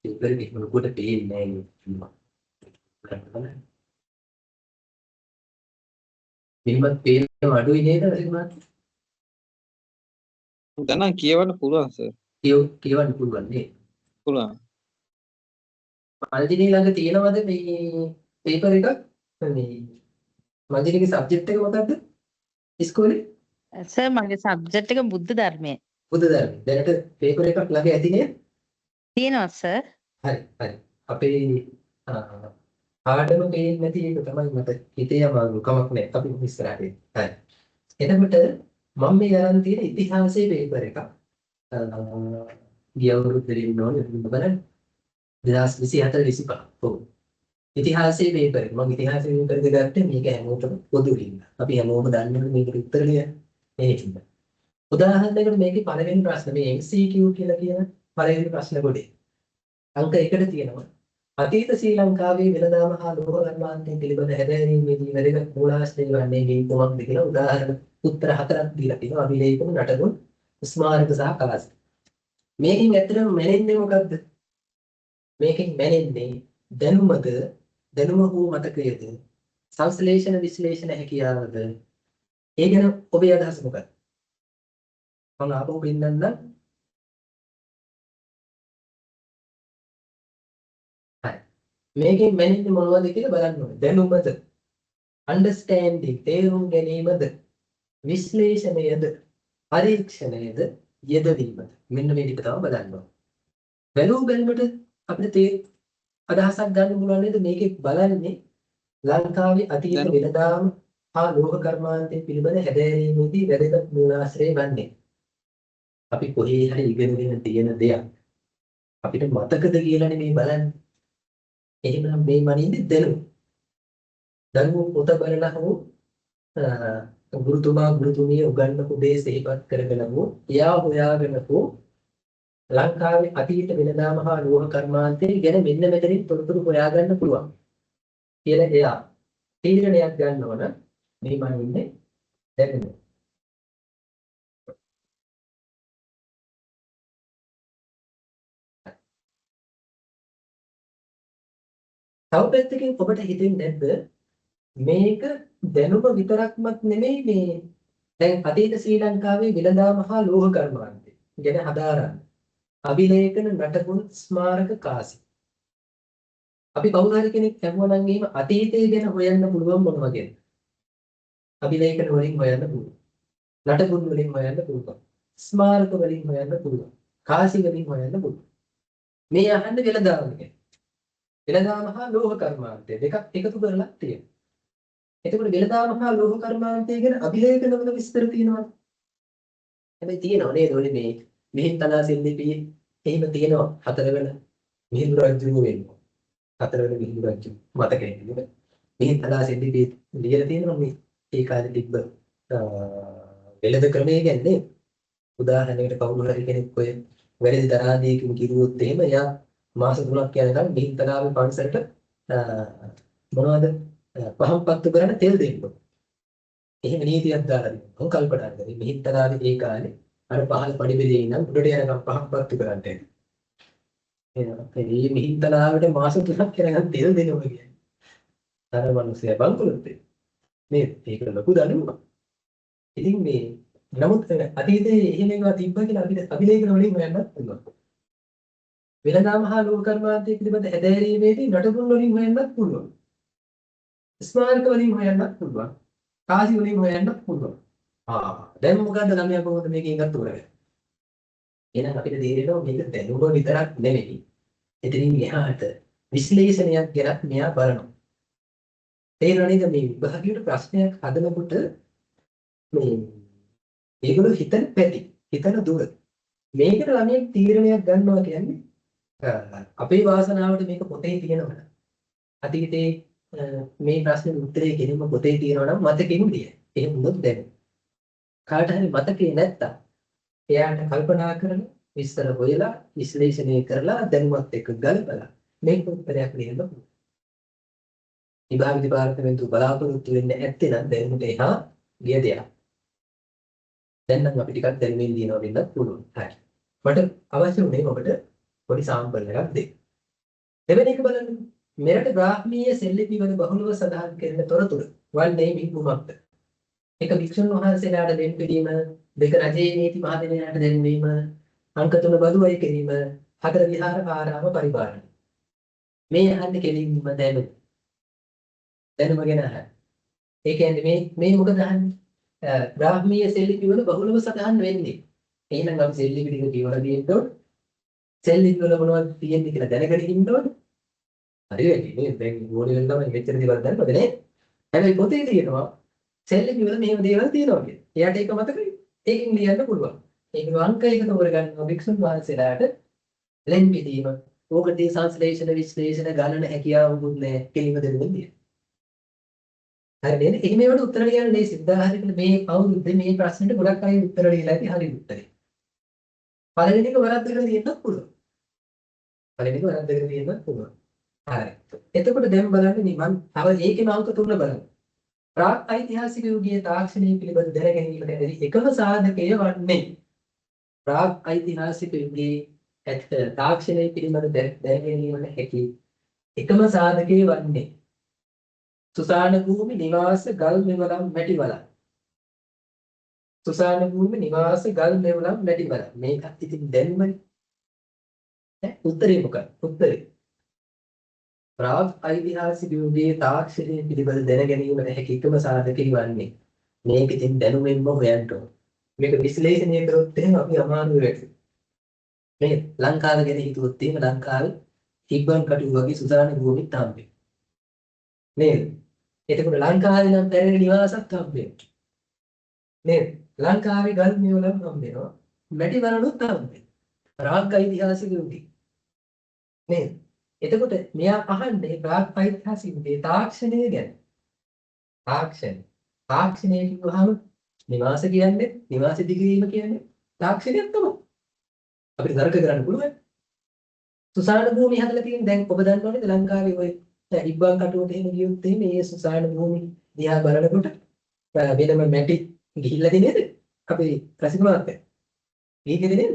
S1: පේපර් එක මොකද පේන්නේ නැහැ. මෙහෙමත් පේන අඩුයි නේද රසිකමාත්?
S2: දැන් නම් කියවන්න පුළුවන් සර්.
S1: කියවන්න පුළුවන් නේද?
S2: පුළුවන්.
S1: මල්දිනී ළඟ තියෙනවද මේ පේපර් එකක්? මේ මල්දිනීගේ සබ්ජෙක්ට් එක මොකද්ද? ඉස්කෝලේ?
S3: සර් මගේ සබ්ජෙක්ට් එක බුද්ධ ධර්මය.
S1: බුද්ධ ධර්මය. දැනට පේපර් එකක් ළඟ ඇති නේද?
S3: තියෙනවා සර්.
S1: හරි හරි. අපේ පාඩම පේන්නේ නැති එක තමයි මට හිතේ අමාරු කමක් නැහැ. අපි ඉස්සරහට එන්න. හරි. එතකොට මම මේ අරන් තියෙන ඉතිහාසයේ පේපර් එකක්. ගිය අවුරුද්දේ ඉන්න ඕනේ බලන්න. 2024 25. ඔව්. ඉතිහාසයේ පේපර් එක. මම ඉතිහාසයේ පේපර් එක ගත්තේ මේක හැමෝටම පොදු වෙන්න. අපි හැමෝම දන්නවනේ මේකට උත්තර ලියන්න. මේකින්ද. උදාහරණයකට මේකේ පළවෙනි ප්‍රශ්න මේ MCQ කියලා කියන පළවෙනි ප්‍රශ්න කොටේ. අංක 1ට තියෙනවා අතීත ශ්‍රී ලංකාවේ වෙළඳාම හා ලෝහ කර්මාන්තය පිළිබඳ හැදෑරීමේදී වැදගත් මූලාශ්‍රය වන්නේ මේ කොමක්ද කියලා උදාහරණ උත්තර 4ක් දීලා තියෙනවා. අභිලේඛන නටබුන් ස්මාරක සහ කලාස්. මේකෙන් ඇත්තටම මැනෙන්නේ මොකද්ද? මේකෙන් මැනෙන්නේ දැනුමද දැනුම හෝ මතකයේද සංශ්ලේෂණ විශ්ලේෂණ හැකියාවද ඒ ගැන ඔබේ අදහස මොකක්ද? මම ආපහු පෙන්නන්නම්. හරි. මේකෙන් මැනෙන්නේ මොනවද කියලා බලන්න ඕනේ. දැනුමද understanding තේරුම් ගැනීමද විශ්ලේෂණයද පරීක්ෂණයද යෙදවීමද මෙන්න මේ ටික තමයි බලන්න ඕනේ. බැලුව බැලමට අපිට අදහසක් ගන්න පුළුවන් නේද මේකේ බලන්නේ ලංකාවේ අතීත වෙළඳාම හා ලෝහ කර්මාන්තය පිළිබඳ හැදෑරීමේදී වැදගත් මූලාශ්‍රය වන්නේ. අපි කොහේ හරි ඉගෙනගෙන තියෙන දෙයක් අපිට මතකද කියලානේ මේ බලන්නේ. එහෙනම් මේ මනින්නේ දැනුම. දැනුම පොත බලලා හෝ ගුරුතුමා ගුරුතුමිය උගන්වපු දේ සිහිපත් කරගෙන හෝ එයා හොයාගෙන හෝ ලංකාවේ අතීත වෙළඳාම හා ලෝහ කර්මාන්තය ගැන මෙන්න මෙතනින් තොරතුරු හොයාගන්න පුළුවන් කියලා එයා තීරණයක් ගන්නවන මේ මනින්නේ දැනුම. තව පැත්තකින් ඔබට හිතෙන්නේ නැද්ද මේක දැනුම විතරක්මත් නෙමෙයි මේ දැන් අතීත ශ්‍රී ලංකාවේ වෙළඳාම හා ලෝහ කර්මාන්තය ගැන හදාරන්න අභිලේඛන නටබුන් ස්මාරක කාසි. අපි කවුරු හරි කෙනෙක් අහුවනම් එහෙම අතීතය ගැන හොයන්න පුළුවන් මොන වගේද? අභිලේඛන වලින් හොයන්න පුළුවන්. නටබුන් වලින් හොයන්න පුළුවන්. ස්මාරක වලින් හොයන්න පුළුවන්. කාසි වලින් හොයන්න පුළුවන්. මේ අහන්නේ වෙළඳාම ගැන. වෙළඳාම හා ලෝහ කර්මාන්තය දෙකක් එකතු කරලා තියෙනවා. එතකොට වෙළඳාම හා ලෝහ කර්මාන්තය ගැන අභිලේඛනවල විස්තර තියෙනවා. හැබැයි තියෙනව නේද ඔලි මේ මිහින්තලා සෙල්ලිපියේ එහෙම තියෙනවා හතරවන මිහිඳු රජු වෙනවා. හතරවන මිහිඳු රජු මතකයි නේද? මිහින්තලා සෙල්ලිපියේ ලියලා තියෙනවා මේ ඒ කාලේ තිබ්බ වෙළඳ ක්‍රමය ගැන නේ. උදාහරණයකට කවුරු හරි කෙනෙක් ඔය වැරදි තරහදීකින් කිරුවොත් එහෙම එයා මාස 3ක් යනකම් මිහින්තලාවේ පන්සලට මොනවද පහම් පත්තු කරන්න තෙල් දෙන්න. එහෙම නීතියක් දාලා දෙනවා. මම කල්පනා කරේ මිහින්තලාවේ ඒ කාලේ අර පහළ පඩිබෙදේ ඉඳන් උඩට යනකම් පහම් පත්තු කරන්න ඇති. එහෙනම් මේ මිහින්තලාවට මාස 3ක් යනකම් තෙල් දෙනවා කියන්නේ. අර මිනිස්සයා බංකොලොත් නේද? ඒක ලොකු දැනුමක්. ඉතින් මේ නමුත් අතීතයේ එහෙම ඒවා තිබ්බ කියලා අපිට අභිලේඛන වලින් හොයන්නත් පුළුවන්. වෙළඳාම හා ලෝහ කර්මාන්තය පිළිබඳ හැදෑරීමේදී නටබුන් වලින් හොයන්නත් පුළුවන්. ස්මාරක වලින් හොයන්නත් පුළුවන්. කාසි වලින් හොයන්නත් පුළුවන්. දැන් මොකද්ද ළමයා කොහොමද මේක ඉඟත් උරගන්නේ? එහෙනම් අපිට තේරෙනවා මේක දැනුම විතරක් නෙමෙයි. එතනින් එහාට විශ්ලේෂණයක් ගැන මෙයා බලනවා. තේරෙනවද මේ විභාගයට ප්‍රශ්නයක් හදනකොට මේ ඒගොල්ලෝ හිතන පැති, හිතන දුර. මේකට ළමයෙක් තීරණයක් ගන්නවා කියන්නේ අපේ වාසනාවට මේක පොතේ තියෙනවා. අතීතේ මේ ප්‍රශ්නේ උත්තරේ කෙනෙක්ම පොතේ තියෙනවා නම් මතකෙම දිය. එහෙම වුණොත් දැන් කාට හරි මතකේ නැත්තම් එයාට කල්පනා කරලා විස්තර හොයලා විශ්ලේෂණය කරලා දැනුමත් එක්ක ගලපලා මේක උත්තරයක් ලියන්න පුළුවන්. විභාග දෙපාර්තමේන්තුව බලාපොරොත්තු වෙන්නේ ඇත්තේ නම් දැනුමට එහා ගිය දෙයක්. දැන් නම් අපි ටිකක් දැනුමින් ලියනවා වෙන්නත් පුළුවන්. හරි. මට අවශ්‍ය වුණේ ඔබට පොඩි සාම්පල් එකක් දෙන්න. දෙවෙනි එක බලන්න. මෙරට බ්‍රාහ්මීය සෙල්ලිපි වල බහුලව සඳහන් කරන තොරතුරු වන්නේ මිකුමක්ද? එක වික්ෂුන් වහන්සේලාට දෙන් පිළීම, දෙක රජයේ නීති මහදෙනයාට දෙන්වීම, අංක 3 බදු අය කිරීම, 4 විහාර ආරාම පරිපාලනය. මේ අහන්නේ කෙලින්ම දැනුම. දැනුම ගැන අහන්නේ. ඒ කියන්නේ මේ මොකද අහන්නේ? බ්‍රාහ්මීය සෙල්ලිපි වල බහුලව සඳහන් වෙන්නේ. එහෙනම් අපි සෙල්ලිපි ටික කියවලා තියෙන්න ඕනේ. සෙල්ලිපි වල මොනවද තියෙන්නේ කියලා දැනගෙන ඉන්න ඕනේ. හරි වෙන්නේ. දැන් ඕනේ වෙන තමයි මෙච්චර දේවල් දැනපද නේ? හැබැයි පොතේ තියෙනවා සෙල්ලිපි වල මේව දේවල් තියෙනවා කියලා. එයාට ඒක මතකයි. ඒකෙන් ලියන්න පුළුවන්. ඒක අංක එක තෝරගන්න වික්ෂුන් වහන්සේලාට ලෙන් පිටීම. ඕකදී සංශ්ලේෂණ විශ්ලේෂණ ගණන හැකියාවුත් නැහැ. කෙලිම දෙන්නේ. හරි නේද? එහෙම ඒවට උත්තර ලියන්න ලේසි. උදාහරණයකට මේ අවුරුද්දේ මේ ප්‍රශ්නෙට ගොඩක් අය උත්තර ලියලා ඇති හරි උත්තරේ. පළවෙනි එක වරද්දගෙන තියෙන්නත් පුළුවන්. පළවෙනි එක වරද්දගෙන තියෙන්නත් පුළුවන්. හරි. එතකොට දැන් බලන්න මම තව ඒකේ අංක 3 බලන්න. ප්‍රාග් ඓතිහාසික යුගයේ තාක්ෂණය පිළිබඳ දැනගැනීමට ඇති එකම සාධකය වන්නේ ප්‍රාග් ඓතිහාසික යුගයේ තාක්ෂණය පිළිබඳ දැනගැනීමට හැකි එකම සාධකය වන්නේ සුසාන භූමි නිවාස ගල් මෙවලම් මැටි වලම්. සුසාන භූමි නිවාස ගල් මෙවලම් මැටි වලම්. මේකත් ඉතින් දැනුමනේ. උත්තරේ මොකක්ද? උත්තරේ ප්‍රාග් ඓතිහාසික යුගයේ තාක්ෂණය පිළිබඳ දැනගැනීමට හැකි එකම සාධකය වන්නේ මේක ඉතින් දැනුමෙන්ම හොයන්න ඕන. මේක විශ්ලේෂණය කරොත් එහෙනම් අපි අමාරු වෙයි. මේ ලංකාව ගැන හිතුවොත් එහෙම ලංකාවේ තිබ්බන් කටු වගේ සුසාන භූමිත් හම්බෙන්නේ. නේද? එතකොට ලංකාවේ නම් පැරණි නිවාසත් හම්බෙන්නේ. නේද? ලංකාවේ ගල් මෙවලම් හම්බෙනවා. මැටි වලනුත් හම්බෙනවා. ප්‍රාග් ඓතිහාසික යුගයේ. නේද? එතකොට මෙයා අහන්නේ ප්‍රාග් ඓතිහාසික යුගයේ තාක්ෂණය ගැන. තාක්ෂණය කියවහම නිවාස කියන්නේ නිවාස දිගීම කියන්නේ තාක්ෂණයක් තමයි. අපිට තර්ක කරන්න පුළුවන්. සුසාන භූමිය හදලා තියෙන දැන් ඔබ දන්නවනේ ලංකාවේ ඔය ඉබ්බන් කටුවට එහෙම ගියොත් එහෙම මේ සුසාන භූමිය දිහා බලනකොට වෙනම මැටි ගිහිල්ලා තියෙනේද? අපේ රසික මහත්තයා. ඒකද නේද?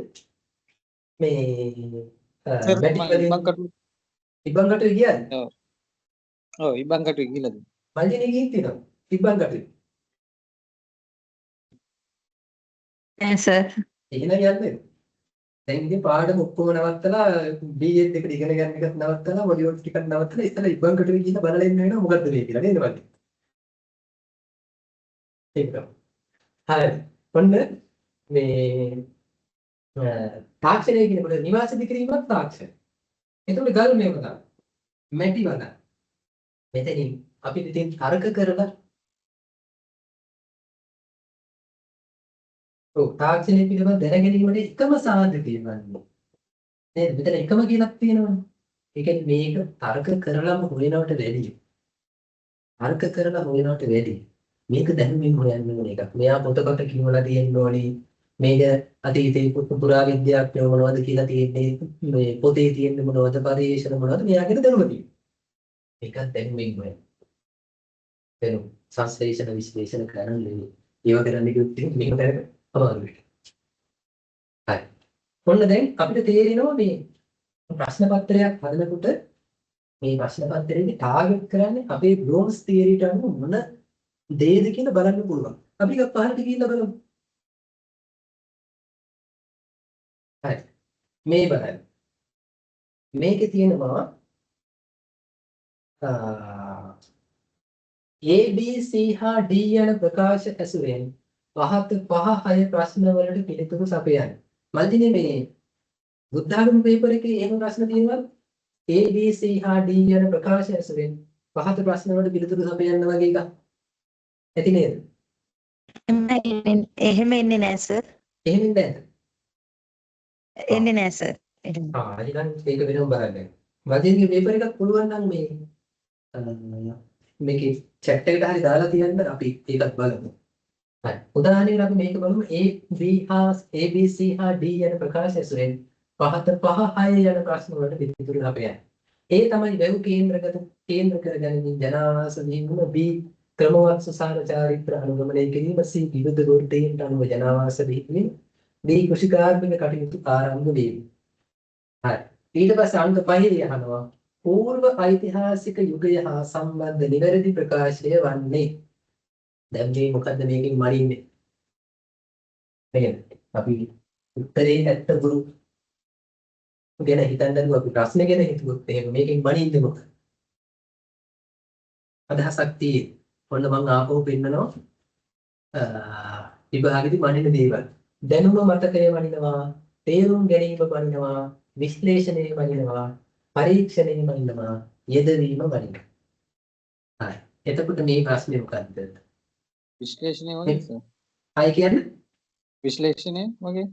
S1: මේ ඉබ්බන් කටුවේ ගියාද?
S2: ඔව් ඉබ්බන් කටුවේ ගිහිල්ලාද?
S1: මල්ලිනේ ගිහින් තියෙනවා. ඉබ්බන් කටුවේ.
S3: නෑ සර්.
S1: එහෙම යන්නේ. දැන් ඉතින් පාඩම ඔක්කොම නවත්තලා BA එකට ඉගෙන ගන්න එකත් නවත්තලා මොඩියුල් ටිකක් නවත්තලා ඉතල ඉබ්බන් කටුවේ ගිහින් බලලා ඉන්න වෙනවා මොකද්ද මේ කියලා නේද මල්ලි? ඒක. හරි. ඔන්න මේ තාක්ෂණය කියනකොට නිවාස දිකිරීමක් තාක්ෂණය. එතකොට ගල් මේවද? මැටි වල. මෙතනින් අපි ඉතින් තර්ක කරලා තාක්ෂණය පිළිබඳ දැනගැනීමේ එකම සාධකය වන්නේ. නේද? මෙතන එකම කියලාක් තියෙනවනේ. ඒ කියන්නේ මේක තර්ක කරලාම හොයනවට වැඩිය. තර්ක කරලා හොයනවට වැඩිය. මේක දැනුමින් හොයන්න ඕන එකක්. මෙයා පොතකට කියවලා තියෙන්න ඕනේ. මේක අතීතේ පුරා විද්‍යාඥයෝ මොනවද කියලා තියෙන්නේ මේ පොතේ තියෙන මොනවද පරිශන මොනවද මෙයාගෙන දැනුම තියෙන්නේ. ඒකත් දැනුමින් හොයන්න. දැනුම සංශ්ලේෂණ විශ්ලේෂණ කරන්න ලෙවි. ඒව කරන්න කිව්වොත් මේක කරක අමාරු වෙයි. හරි. ඔන්න දැන් අපිට තේරෙනවා මේ ප්‍රශ්න පත්‍රයක් හදනකොට මේ ප්‍රශ්න පත්‍රයේ ටාගට් කරන්නේ අපේ බ්ලොග්ස් තියරියට අනුව මොන දේද කියලා බලන්න පුළුවන්. අපි එකක් පහළට ගිහිල්ලා බලමු. හරි. මේ බලන්න. මේකේ තියෙනවා A B C හා D යන ප්‍රකාශ ඇසුරෙන් පහත 5-6 ප්‍රශ්න වලට පිළිතුරු සපයන්න. මල්දිනේ මේ බුද්ධාගම පේපර් එකේ එහෙම ප්‍රශ්න තියෙනවද? A B C හා D යන ප්‍රකාශය ඇසුරෙන් පහත ප්‍රශ්න වලට පිළිතුරු සපයන්න වගේ එකක් ඇති නේද?
S3: එහෙම එන්නේ නැහැ සර්.
S1: එහෙම නේද?
S3: එන්නේ නැහැ සර්.
S1: හරි නම් ඒක වෙනම බලන්න. වදින්ගේ පේපර් එකක් පුළුවන් නම් මේ මේකේ chat එකට හරි දාලා තියන්න අපි ඒකත් බලමු. හරි. උදාහරණයක් අපි මේක බලමු A B C හා D යන ප්‍රකාශ ඇසුරෙන් පහත 5 6 යන ප්‍රශ්න වලට පිළිතුරු අපයන්. ඒ තමයි වැව් කේන්ද්‍ර කරගැනීමෙන් ජනාවාස වීම B ක්‍රමවත් සුසාර චාරිත්‍ර අනුගමනය කිරීම C විවිධ ගොර්තීන්ට අනුව ජනාවාස වීම D කෘෂිකාර්මික කටයුතු ආරම්භ වීම. හරි. ඊට පස්සේ අංක 5 යහනවා పూర్ව ඓතිහාසික යුගය හා සම්බන්ධ නිවැරදි ප්‍රකාශය වන්නේ. දැන් මේ මොකද්ද මේකෙන් මනින්නේ? නේද? අපි උත්තරේ ඇත්ත බොරු ගැන හිතන්නද අපි ප්‍රශ්න ගැන හිතුවොත් එහෙම මේකෙන් මනින්නේ මොකක්ද? අදහසක් තියෙයි. ඔන්න මම ආපහු පෙන්නනවා විභාගෙදි මනින දේවල්. දැනුම මතකය මනිනවා, තේරුම් ගැනීම මනිනවා, විශ්ලේෂණය මනිනවා, පරීක්ෂණය මනිනවා, යෙදවීම මනිනවා. හරි. එතකොට මේ ප්‍රශ්නේ මොකද්ද?
S2: විශ්ලේෂණය වගේ සර්.
S1: අය කියන්නේ
S2: විශ්ලේෂණය වගේ.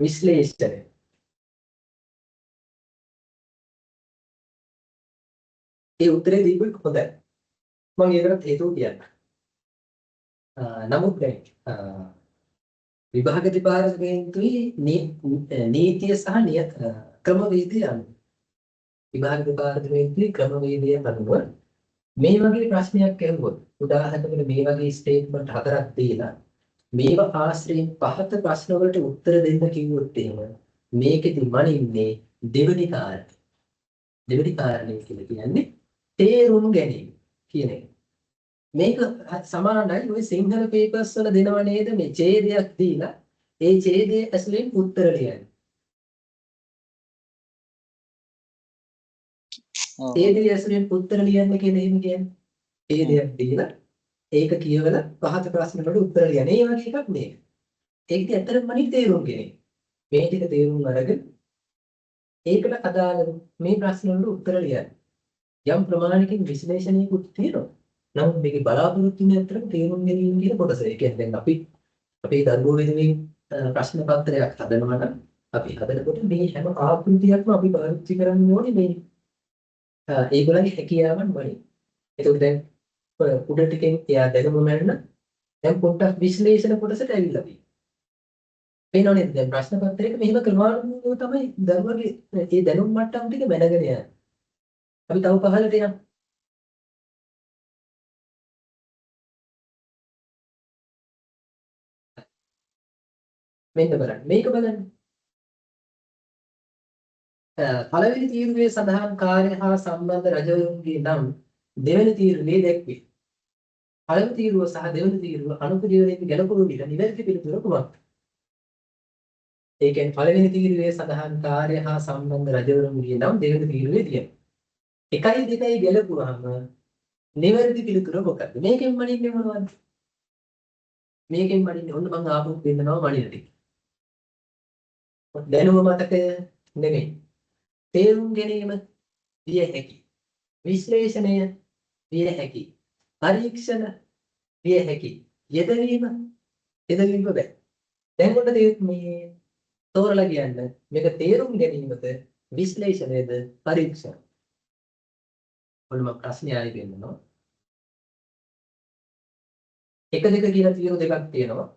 S1: විශ්ලේෂණය. ඒ උත්තරේ දීපු එක හොඳයි. මම ඒකට හේතුව කියන්න. නමුත් දැන් විභාග දෙපාර්තමේන්තුවේ නීතිය සහ ක්‍රමවේදය අනුව විභාග දෙපාර්තමේන්තුවේ ක්‍රමවේදය අනුව මේ වගේ ප්‍රශ්නයක් ඇහුවොත් උදාහරණයකට මේ වගේ ස්ටේට්මන්ට් හතරක් දීලා මේවා ආශ්‍රයෙන් පහත ප්‍රශ්න වලට උත්තර දෙන්න කිව්වොත් එහෙම මේකෙදි මනින්නේ දෙවෙනි කාරණේ. දෙවෙනි කාරණේ කියලා කියන්නේ තේරුම් ගැනීම කියන එක. මේක සමානයි ඔය සිංහල පේපර්ස් වල දෙනව නේද මේ ඡේදයක් දීලා ඒ ඡේදයේ ඇසුරින් උත්තර ලියන්න. ඡේදයේ ඇසුරින් උත්තර ලියන්න කියන එහෙම කියන්නේ. ඡේදයක් දීලා ඒක කියවලා පහත ප්‍රශ්න වලට උත්තර ලියන්න. ඒ වගේ එකක් මේක. ඒකත් ඇත්තටම මනින් තේරුම් ගැනීම. මේ ටික තේරුම් අරගෙන ඒකට අදාළ මේ ප්‍රශ්න වලට උත්තර ලියන්න. යම් ප්‍රමාණිකින් විශ්ලේෂණයකුත් තියෙනවා. නමුත් මේකේ බලාපොරොත්තු වෙන අතරම තේරුම් ගැනීම කියන කොටස. ඒ කියන්නේ දැන් අපි අපේ දරුවෝ වෙනුවෙන් ප්‍රශ්න පත්‍රයක් හදනවා නම් අපි හදනකොට මේ හැම ආකෘතියක්ම අපි පාවිච්චි කරන්න ඕනේ මේ ඒගොල්ලන්ගේ හැකියාවන් වලින්. ඒකෝ දැන් උඩ ටිකෙන් එයා දැනුම මැන්න දැන් පොඩ්ඩක් විශ්ලේෂණ කොටසට ඇවිල්ලා තියෙනවා. පේනවනේ දැන් ප්‍රශ්න පත්‍රයක මෙහෙම ක්‍රමානුකූලව තමයි දරුවගේ මේ දැනුම් මට්ටම් ටික මැනගෙන යන්නේ. අපි තව පහළට යමු. මෙන්න බලන්න. මේක බලන්න. පළවෙනි තීරුවේ සඳහන් කාර්ය හා සම්බන්ධ රජවරුන්ගේ නම් දෙවෙනි තීරුවේ දැක්වේ. පළවෙනි තීරුව සහ දෙවෙනි තීරුව අනුපිළිවෙලින් ගැලපුණු විට නිවැරදි පිළිතුර කුමක්ද? ඒ කියන්නේ පළවෙනි තීරුවේ සඳහන් කාර්ය හා සම්බන්ධ රජවරුන්ගේ නම් දෙවෙනි තීරුවේ තියෙනවා. 1 2 ගැලපුවාම නිවැරදි පිළිතුර මොකක්ද? මේකෙන් මනින්නේ මොනවද? මේකෙන් මනින්නේ ඔන්න මම ආපහු දෙන්නවා මනින ටික. දැනුම මතකය නෙමෙයි. තේරුම් ගැනීම විය හැකි. විශ්ලේෂණය විය හැකි. පරීක්ෂණ විය හැකි. යෙදවීම බෑ. දැන් ඔන්න මේ තෝරලා කියන්න මේක තේරුම් ගැනීමද විශ්ලේෂණයද පරීක්ෂණ. ඔන්න මම ප්‍රශ්නේ ආයෙ දෙන්නවා. 1 2 කියලා තීරු දෙකක් තියෙනවා.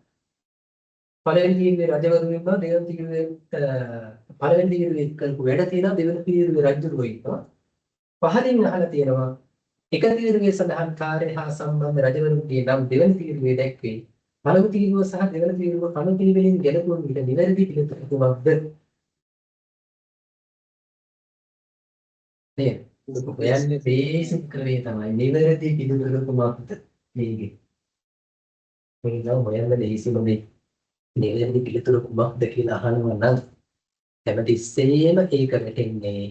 S1: පළවෙනි තීරුවේ රජවරු ඉන්නවා දෙවෙනි තීරුවේ පළවෙනි තීරුවේ කරපු වැඩ තියෙනවා දෙවෙනි තීරුවේ රජුරු ඉන්නවා. පහලින් අහලා තියෙනවා එක තීරුවේ සඳහන් කාර්ය හා සම්බන්ධ රජවරුන්ගේ නම් දෙවෙනි තීරුවේ දැක්වේ. පළවෙනි තීරුව සහ දෙවෙනි තීරුව අනුපිළිවෙලින් ගැලපුණු විට නිවැරදි පිළිතුර කුමක්ද? නේද? ඔයන්නේ බේසික් ක්‍රමේ තමයි නිවැරදි පිළිතුර කුමක්ද මේකේ. මේක නම් හොයන්න ලේසිම මේ නිවැරදි පිළිතුර කුමක්ද කියලා අහනවා නම් හැමතිස්සෙම ඒක වැටෙන්නේ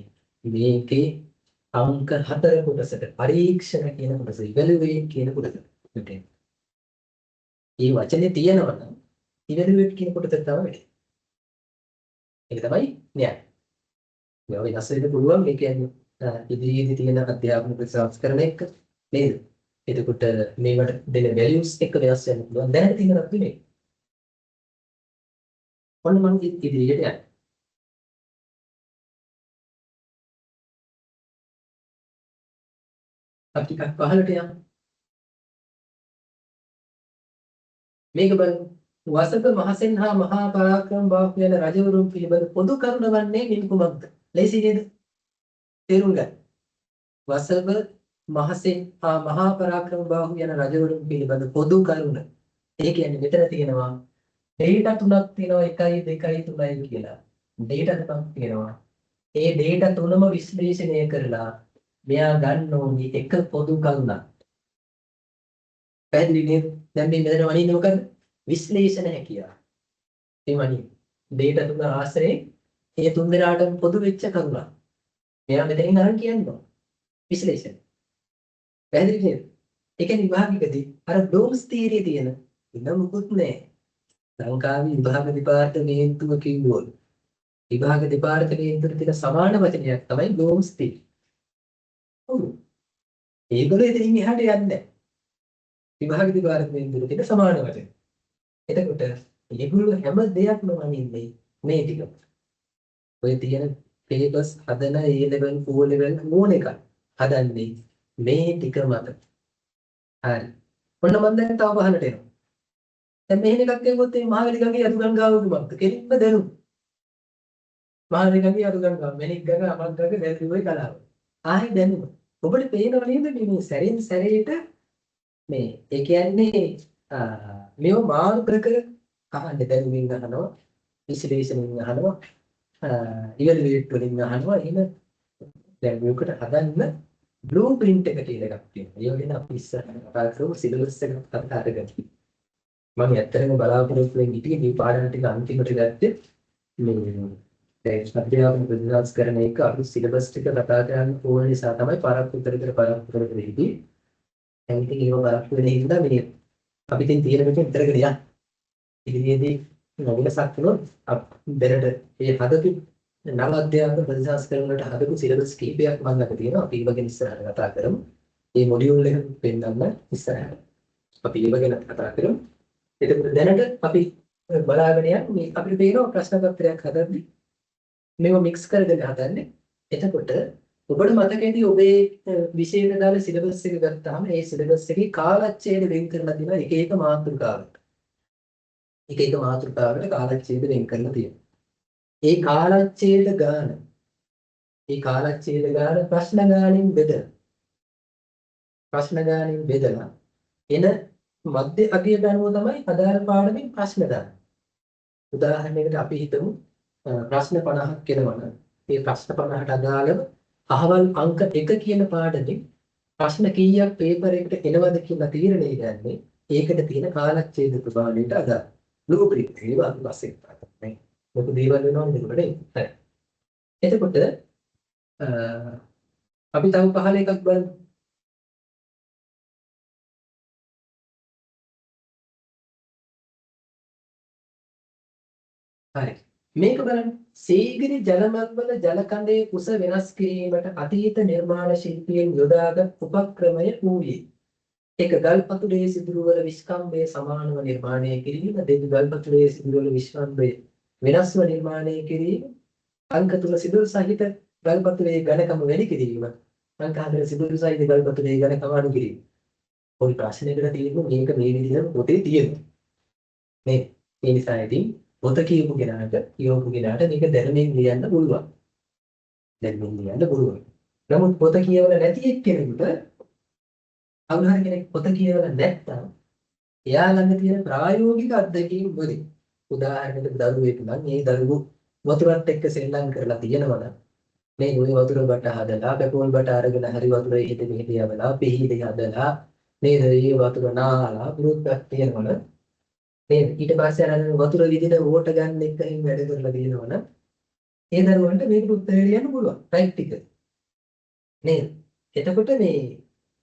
S1: මේකේ අංක 4 කොටසට පරීක්ෂණ කියන කොටස ඉවැලුවේට් කියන කොටස. මේ වචනේ තියෙනවා නම් ඉවැලුවේට් කියන කොටස තමයි වෙන්නේ. ඒක තමයි න්‍යාය. මේ වෙනස් වෙන්න පුළුවන් මේ කියන්නේ ඉදිරියේදී තියෙන අධ්‍යාපන ප්‍රතිසංස්කරණ එක්ක නේද? එතකොට මේවට දෙන වැලියුස් එක වෙනස් වෙන්න පුළුවන්. දැනට තියෙන එකක් නෙමෙයි. ඔන්න මම ඉදිරියට යනවා. අපි ටිකක් පහළට යමු. මේක බලමු. වසක මහසෙන් හා මහා පරාක්‍රම බාහු යන රජවරුන් පිළිබඳ පොදු කරුණ වන්නේ මින් කුමක්ද? ලේසි නේද? තේරුම් ගන්න. වසක මහසෙන් හා මහා පරාක්‍රම බාහු යන රජවරුන් පිළිබඳ පොදු කරුණ. ඒ කියන්නේ මෙතන තියෙනවා ඩේටා තුනක් තියෙනවා 1 2 3 කියලා. ඩේටා තුනක් තියෙනවා. ඒ ඩේටා තුනම විශ්ලේෂණය කරලා මෙයා ගන්න ඕනි එක පොදු කරුණක්. පැහැදිලි නේද? දැන් මේ මෙතන වනින්නේ මොකද? විශ්ලේෂණ හැකියාව. මේ වනින්නේ ඩේටා තුන ආශ්‍රයෙන් ඒ තුන් දෙනාටම පොදු වෙච්ච කරුණක්. මෙයා මෙතනින් අරන් කියනවා විශ්ලේෂණ. පැහැදිලි නේද? ඒ කියන්නේ විභාගිකදී අර බ්ලූම්ස් තියරිය තියෙන ඉන්න මුකුත් නැහැ. ලංකාවේ විභාග දෙපාර්තමේන්තුව කිව්වොත් විභාග දෙපාර්තමේන්තුවේ තියෙන සමාන වචනයක් තමයි බ්ලූම්ස් තියරි. ඔව්. ඒගොල්ලෝ ඉතින් එහාට යන්නේ නැහැ. විභාග දෙපාර්තමේන්තුවේ තියෙන සමාන වචන. එතකොට මේගොල්ලෝ හැම දෙයක්ම වනින්නේ මේ ටික. ඔය තියෙන පේපර්ස් හදන A level, O level ඕන එකක් හදන්නේ මේ ටික මත. හරි. ඔන්න මම දැන් තව පහලට එනවා. දැන් මෙහෙම එකක් කියවුවොත් මේ මහවැලි ගඟේ අතුගන් ගාව කුමක්ද? කෙලින්ම දැනුම්. මහවැලි ගඟේ අතුගන් ගාව, මෙනික් ගඟ, අමක් ගඟ, වැල්දුවේ කලාව. ආයි දැනුම. ඔබට පේනව නේද මේ සැරින් සැරේට මේ ඒ කියන්නේ මේව මාරු කර කර අහන්නේ දැනුමින් අහනවා, විශ්ලේෂණයෙන් අහනවා, ඉවැලුවේට් වලින් අහනවා. එහෙම දැන් මේකට හදන්න බ්ලූ ප්‍රින්ට් එක කියලා එකක් තියෙනවා. ඒ වගේ අපි ඉස්සරහට කතා කරමු සිලබස් එකක් කතා කරගන්න. මම ඇත්තටම බලාපොරොත්තු වෙන්නේ හිටියේ මේ පාඩම් ටික අන්තිමට ගත්තේ මේ දැන් අධ්‍යාපන ප්‍රතිසංස්කරණ එක අලුත් සිලබස් ටික කතා කරන්න ඕන නිසා තමයි පරක්කු කර හිටියේ. දැන් ඉතින් ඒව පරක්කු වෙන හින්දා මේ අපි ඉතින් තියෙන මේක විතරගෙන යන්න. ඉදිරියේදී වෙනසක් වුණොත් දැනට මේ හදපු නව අධ්‍යාපන ප්‍රතිසංස්කරණ වලට හදපු සිලබස් කීපයක් මම ළඟ තියෙනවා. අපි ඒව ගැන ඉස්සරහට කතා කරමු. මේ මොඩියුල් එක පෙන්නන්න ඉස්සරහට. අපි ඒව ගැන කතා කරමු. එතකොට දැනට අපි බලාගෙන යන්නේ මේ අපිට පේනවා ප්‍රශ්න පත්‍රයක් හදද්දී මේව මික්ස් කරගෙන හදන්නේ. එතකොට ඔබට මතක ඇති ඔබේ විෂයට දාලා සිලබස් එක ගත්තාම ඒ සිලබස් එකේ කාලච්ඡේද වෙන් කරලා තියෙනවා එක එක මාතෘකාවකට. එක එක මාතෘකාවකට කාලච්ඡේද වෙන් කරලා තියෙනවා. ඒ කාලච්ඡේද ගාන ප්‍රශ්න ගානින් බෙදලා එන මධ්‍ය අගය ගණුව තමයි අදාළ පාඩමින් ප්‍රශ්න දාන්නේ. උදාහරණයකට අපි හිතමු ප්‍රශ්න 50ක් එනවනම් මේ ප්‍රශ්න 50ට අදාළව අහවල් අංක 1 කියන පාඩමින් ප්‍රශ්න කීයක් පේපර් එකට එනවද කියලා තීරණය ගන්නේ ඒකට තියෙන කාලච්ඡේද ප්‍රමාණයට අදාළ. බ්ලූ ප්‍රින්ට් ඒව අපි පස්සේ කතා කරමු. මොකද දේවල් වෙනවනේ ඒකට. හරි. එතකොට අපි තව පහල එකක් බලමු. හරි. මේක බලන්න. සීගිරි ජලමග්වල ජල කඳේ කුස වෙනස් කිරීමට අතීත නිර්මාණ ශිල්පීන් යොදාගත් උපක්‍රමය වූයේ. එක ගල්පතුලේ සිදුරුවල විස්කම්භය සමානව නිර්මාණය කිරීම, දෙක ගල්පතුලේ සිදුරුවල විස්කම්භය වෙනස්ව නිර්මාණය කිරීම, අංක 3 සිදුරු සහිත ගල්පතුලේ ඝනකම වැඩි කිරීම, අංක 4 සිදුරු සහිත ගල්පතුලේ ඝනකම අඩු කිරීම. පොඩි ප්‍රශ්නයකට තියෙන්නේ මේක මේ විදිහට පොතේ තියෙනවා. මේ නිසා ඉතින් පොත කියපු කෙනාට මේක දැනුමින් ලියන්න පුළුවන්. නමුත් පොත කියවලා නැති එක්කෙනෙකුට අවුරුහරි කෙනෙක් පොත කියවලා නැත්නම් එයා ළඟ තියෙන ප්‍රායෝගික අත්දැකීම් වලින් උදාහරණයකට දරුවෙක් නම් මේ දරුවෝ වතුරත් එක්ක සෙල්ලම් කරලා තියෙනවා නම් මේ ගොඩේ වතුර බට හදලා බැකෝල් බට අරගෙන හරි වතුරේ හිට මෙහෙට යවලා පිහිලි හදලා මේ දේ වතුර නාලා පුරුද්දක් තියෙනවනේ නේද? ඊට පස්සේ අර වතුර විදිහට ඕට ගන්න එකකින් වැඩ කරලා තියෙනවනම් ඒ දරුවන්ට මේකට උත්තර දෙන්න පුළුවන් ප්‍රැක්ටිකල් නේද? එතකොට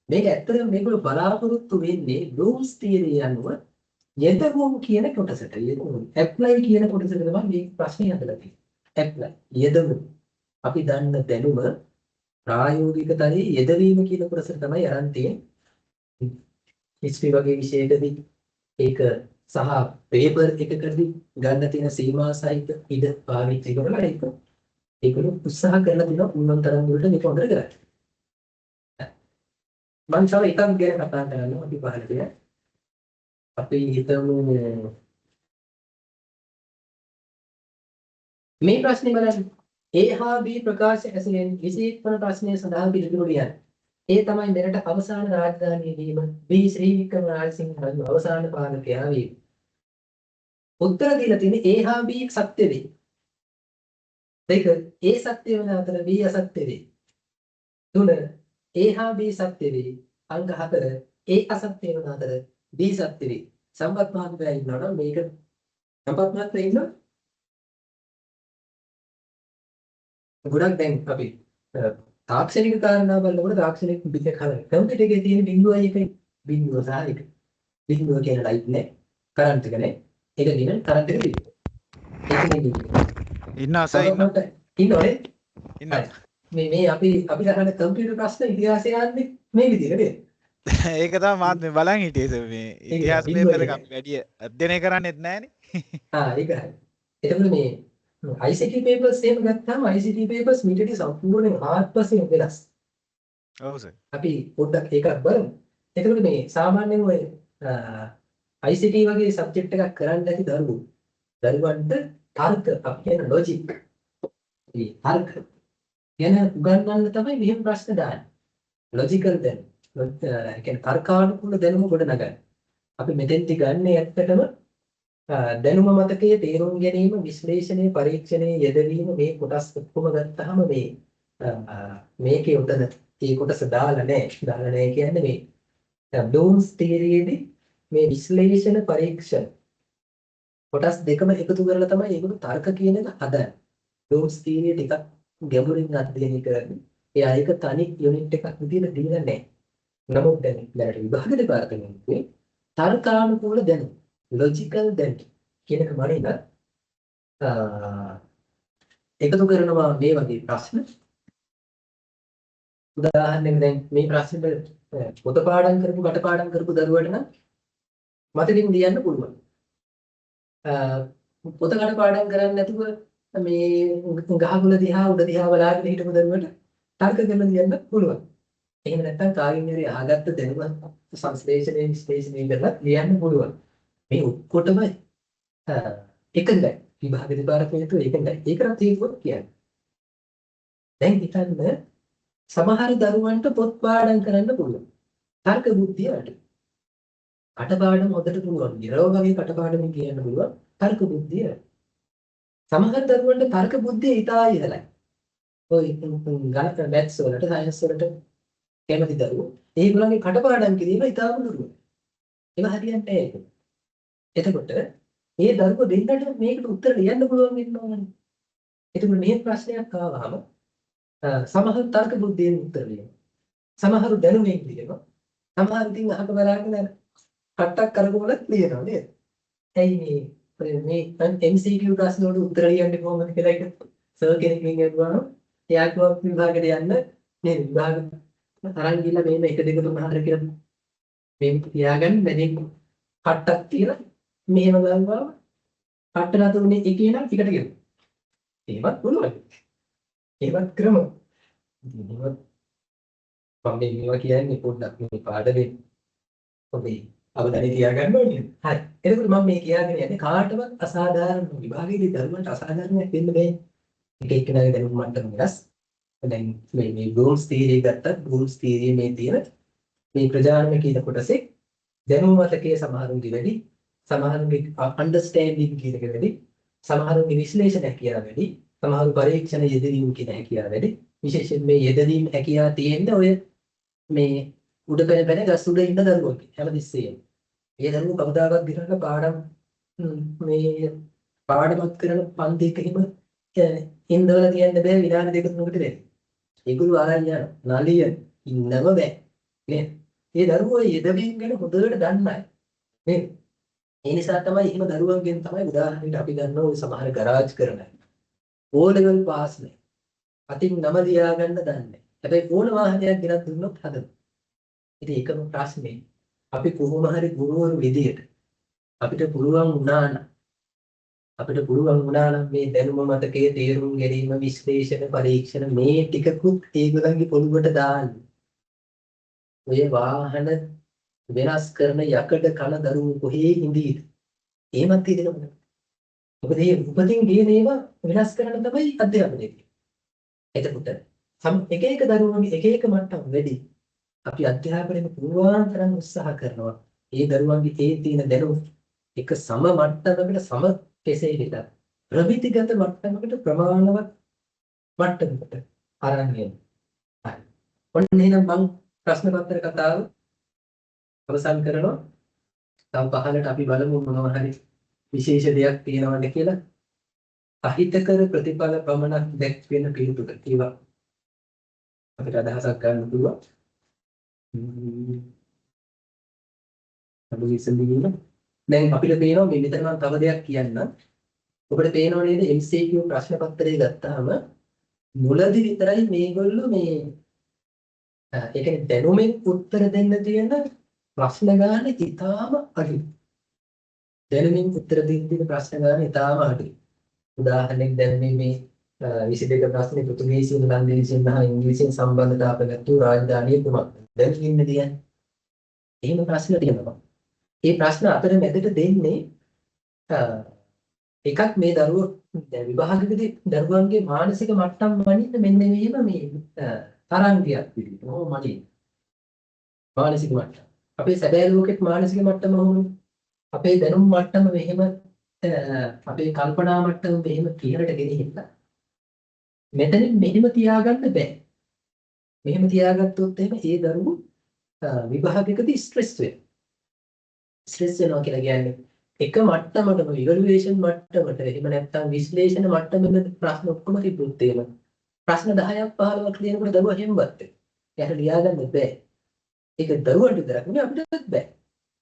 S1: මේක ඇත්තටම මේගොල්ලෝ බලාපොරොත්තු වෙන්නේ බ්ලූම්ස් තියරිය අනුව යෙදවුම් කියන කොටසට. ඇප්ලයි කියන කොටසට තමයි මේ ප්‍රශ්නේ හදලා තියෙන්නේ. ඇප්ලයි යෙදවුම්. අපි දන්න දැනුම ප්‍රායෝගික තලයේ යෙදවීම කියන කොටසට තමයි අරන් තියෙන්නේ. හිස්ටරි වගේ විෂයකදී ඒක සහ පේපර් එකකදී ගන්න තියෙන සීමා සහිත ඉඩ පාවිච්චි කරලා ඒකළු උත්සාහ කරලා දිනවා උන්වන් තරම් වලට මේක හොඳට කරන්න. මම තව එකක් ගැන කතා කරනවා අපි පහළට. අපි හිතමු මේ ප්‍රශ්නේ බලන්න. A හා B ප්‍රකාශ ඇසෙන 21 වන ප්‍රශ්නය සඳහා පිළිතුරු ලියන්න. ඒ තමයි මෙරට අවසාන රාජධානිය වීම. B ශ්‍රී වික්‍රම රාජසිංහ රජු අවසාන පාලකයා වීම. උත්තර දීලා තියෙන්නේ A හා B සත්‍ය වේ. දෙක A සත්‍ය වෙන අතර B අසත්‍ය වේ. තුන A හා B සත්‍ය වේ. අංක 4 A අසත්‍ය වෙන අතර B සත්‍ය වේ. සම්පත් මහත්මයා ඉන්නවා නම් මේක සම්පත් මහත්මයා ඉන්නවා. ගොඩක් දැන් අපි තාක්ෂණික කාරණා බලනකොට තාක්ෂණික පිටේ කරන්නේ කම්පියුටර් එකේ තියෙන බිඳුවයි එකයි බිඳුව සහ එක. බිඳුව කියන ලයිට් නෑ කරන්ට් එක නෑ. ඒක නිකන් කරන්ට් එක තියෙනවා. ඒක නෙමෙයි.
S4: ඉන්නවා සර් ඉන්නවා.
S1: ඉන්නවනේ.
S4: ඉන්නවා.
S1: මේ අපි අහන කම්පියුටර් ප්‍රශ්න ඉතිහාසය යන්නේ මේ විදිහට නේද?
S4: ඒක තමයි මාත් මේ බලන් හිටියේ සර් මේ ඉතිහාස පේපර් එක අපි වැඩි අධ්‍යයනය කරන්නේත් නැහනේ.
S1: ඒකයි. එතකොට මේ ICT papers එහෙම ගත්තාම ICT papers මීටට සම්පූර්ණයෙන් ආත්පසයෙන් වෙනස්.
S4: ඔව් සර්.
S1: අපි පොඩ්ඩක් ඒකක් බලමු. එතකොට මේ සාමාන්‍යයෙන් ඔය ICT වගේ සබ්ජෙක්ට් එකක් කරන්න ඇති දරුවන්ට තර්ක අපි කියන ලොජික් මේ තර්ක ගැන උගන්වන්න තමයි මෙහෙම ප්‍රශ්න දාන්නේ. ලොජිකල් දැනුම. ඒ කියන්නේ තර්කානුකූල දැනුම ගොඩනගන්න. අපි මෙතෙන්ටි ගන්නේ ඇත්තටම දැනුම මතකයේ තේරුම් ගැනීම විශ්ලේෂණය පරීක්ෂණයේ යෙදවීම මේ කොටස් ඔක්කොම ගත්තාම මේකේ උතන ඒ කොටස දාලා නැහැ කියන්නේ මේ ඩෝන්ස් තියරියේදී මේ විශ්ලේෂණ පරීක්ෂණ කොටස් දෙකම එකතු කරලා තමයි ඒකට තර්ක කියන එක හදන්නේ. ඩෝන්ස් තියරිය ටිකක් ගැඹුරින් අධ්‍යයනය කරන්නේ. එයා ඒක තනි යුනිට් එකක් විදිහට දීලා නැහැ. නමුත් දැන් විභාග දෙපාර්තමේන්තුවේ තර්කානුකූල දැනුම logical දැනුම කියන එක මනින්න එකතු කරනවා මේ වගේ ප්‍රශ්න. උදාහරණයක් දැන් මේ ප්‍රශ්නෙට පොත පාඩම් කරපු කටපාඩම් කරපු දරුවට නම් මතකින් ලියන්න පුළුවන්. පොත කටපාඩම් කරන්නේ නැතුව මේ ගහගුල දිහා උඩ දිහා බලාගෙන හිටපු දරුවට තර්ක කරලා ලියන්න පුළුවන්. එහෙම නැත්නම් කාගෙන් හරි අහගත්ත දැනුම සංශ්ලේෂණය විශ්ලේෂණය කරලා ලියන්න පුළුවන්. මේ ඔක්කොටම එකඟයි. විභාග දෙපාර්තමේන්තුව එකඟයි. ඒකට හේතුවක් කියන්නේ. දැන් හිතන්න සමහර දරුවන්ට පොත් පාඩම් කරන්න පුළුවන්. තර්ක බුද්ධිය වැඩි. කටපාඩම් හොදට පුළුවන්. නිරව වගේ කටපාඩම් කියන්න පුළුවන්. තර්ක බුද්ධිය. සමහර දරුවන්ට තර්ක බුද්ධිය ඉතා ඉහළයි. ඔය ගණිත මැත්ස් වලට සයන්ස් වලට කැමති දරුවෝ ඒගොල්ලන්ගේ කටපාඩම් කිරීම ඉතාම දුර්වලයි. ඒක හරියන්නේ නැහැ. එතකොට මේ දරුවෝ දෙන්නට මේකට උත්තර ලියන්න පුළුවන් වෙනවනේ. එතකොට මේ ප්‍රශ්නයක් ආවම සමහර තර්ක බුද්ධියෙන් උත්තර ලියනවා. සමහර දැනුමින් ලියනවා. සමහර ඉතින් අහක බලාගෙන කට්ටක් කරගොල ලියනවා නේද? ඇයි මේ MCQ ප්‍රශ්න වලට උත්තර ලියන්නේ කොහොමද කියලා එක සර් කෙනෙක්ගෙන් අහුවාම එයා කිව්වා විභාගයට යන්න නේද? විභාග තරන් ගිහලා මේම 1 2 3 4 කියලා මේ තියාගන්න බැරි කට්ටක් තියලා මෙහෙම ගන්නවා කට්ට නතුනේ එකේ නම් ටිකට ගෙවන. ඒවත් පුළුවන්. ඒවත් ක්‍රම. ඒවත් මම මේවා කියන්නේ පොඩ්ඩක් මේ පාඩමේ ඔබේ අවධානය තියාගන්න ඕනේ. හරි. එතකොට මම මේ කියාගෙන යන්නේ කාටවත් අසාධාරණ විභාගයේදී දරුවන්ට අසාධාරණයක් වෙන්න බෑ. එක එක්කෙනාගේ දැනුම මට්ටම වෙනස්. දැන් මේ බ්ලූම්ස් තියරි ගත්තත් බ්ලූම්ස් තියරි මේ තියෙන මේ ප්‍රජානන කියන කොටසේ දැනුම මතකයේ සමහරුන්ගේ වැඩි සමහරුන්ගේ අන්ඩර්ස්ටෑන්ඩින් කියන එක වැඩි සමහරුන්ගේ විශ්ලේෂණ හැකියාව වැඩි සමහරු පරීක්ෂණ යෙදවීම කියන හැකියාව වැඩි විශේෂයෙන් මේ යෙදවීම හැකියාව තියෙන්නේ ඔය මේ උඩ පැන ගස් උඩ ඉන්න දරුවෝගේ හැමතිස්සෙම ඒ දරුවෝ කවදාකවත් ගිරන්න මේ පාඩමක් කරන පන්තියක හිම ඉන්දවල කියන්න බෑ විනාඩි දෙක තුනකට දෙන්න. ඒගොල්ලෝ ආරයන් යන නලිය ඉන්නම බෑ නේද? ඒ දරුවෝ යෙදවීම ගැන හොඳට දන්නයි නේද? ඒ නිසා තමයි එහෙම දරුවන්ගෙන් තමයි උදාහරණයක් අපි ගන්න ඕනේ සමහර ගරාජ් කරන. ඕ ලෙවල් පාස් නැහැ. අතින් නම ලියා ගන්න දන්නේ. හැබැයි ඕන වාහනයක් ගෙනත් දුන්නොත් හදනවා. ඉතින් ඒකම ප්‍රශ්නේ. අපි කොහොම හරි ගුරුවරු විදියට අපිට පුළුවන් වුණා නම් මේ දැනුම මතකයේ තේරුම් ගැනීම විශ්ලේෂණ පරීක්ෂණ මේ ටිකකුත් ඒගොල්ලන්ගේ පොළොවට දාන්න. ඔය වාහන වෙනස් කරන යකඩ කන දරුවෝ කොහේ ඉඳීද? එහෙමත් හිතෙනවා. මොකද මේ උපතින් ගිය දේවල් වෙනස් කරන්න තමයි අධ්‍යාපනය කියන්නේ. එතකොට එක එක දරුවන්ගේ එක එක මට්ටම් වැඩි. අපි අධ්‍යාපනයේ පුළුවන් තරම් උත්සාහ කරනවා. ඒ දරුවන්ගේ ඒ තියෙන දැනුම එක සම මට්ටමකට සම කෙසේ වෙතත් ප්‍රමිතිගත මට්ටමකට ප්‍රමාණවත් මට්ටමකට අරන් යන්න. හරි. ඔන්න එහෙනම් මම ප්‍රශ්න පත්‍ර කතාව අවසන් කරනවා. තව පහලට අපි බලමු මොනවා හරි විශේෂ දෙයක් තියෙනවද කියලා. අහිතකර ප්‍රතිඵල පමණක් දැක්වෙන පිළිතුර ඒවා අපිට අදහසක් ගන්න පුළුවන්. අපි විසඳින්න. දැන් අපිට පේනවා මේ මෙතන මම තව දෙයක් කියන්නම්. ඔබට පේනව නේද MCQ ප්‍රශ්න පත්‍රය ගත්තාම මුලදී විතරයි මේගොල්ලෝ මේ ඒ කියන්නේ දැනුමෙන් උත්තර දෙන්න තියෙන ප්‍රශ්න ගන්න ඉතාම අඩුයි. දැනුමින් උත්තර දෙන්න තියෙන ප්‍රශ්න ගන්න ඉතාම අඩුයි. උදාහරණයක් දැන් මේ 22 ප්‍රශ්නේ පෘතුගීසියෙන් ලන්දේසියෙන් සහ ඉංග්‍රීසියෙන් සම්බන්ධතාව පැවැත්වූ රාජධානිය කුමක්ද? දැන් ඉන්නේ තියන්නේ. එහෙම ප්‍රශ්න තියෙනවා. මේ ප්‍රශ්න අතර මැදට දෙන්නේ එකක් මේ දරුවෝ විභාගයකදී දරුවන්ගේ මානසික මට්ටම් වනින්න මෙන්න මෙහෙම මේ තරංගයක් විදිහට. මොහොම මනින්. මානසික මට්ටම. අපේ සැබෑ ලෝකෙත් මානසික මට්ටම මොහොමද? අපේ දැනුම් මට්ටම මෙහෙම අපේ කල්පනා මට්ටම මෙහෙම කියනට ගෙනිහින්න. මෙතනින් මෙහෙම තියාගන්න බෑ. මෙහෙම තියාගත්තොත් එහෙම ඒ දරුවෝ විභාගයකදී ස්ට්‍රෙස් වෙනවා. ස්ට්‍රෙස් වෙනවා කියලා කියන්නේ එක මට්ටමකම ඉවැලුවේෂන් මට්ටමට එහෙම නැත්නම් විශ්ලේෂණ මට්ටමෙන් ප්‍රශ්න ඔක්කොම තිබුත් එහෙම ප්‍රශ්න 10ක් 15ක් ලියනකොට දරුවා හැම්බත් වෙනවා. එයාට ලියාගන්න බෑ. ඒක දරුවන්ට විතරක් නෙවෙයි අපිටත් බෑ.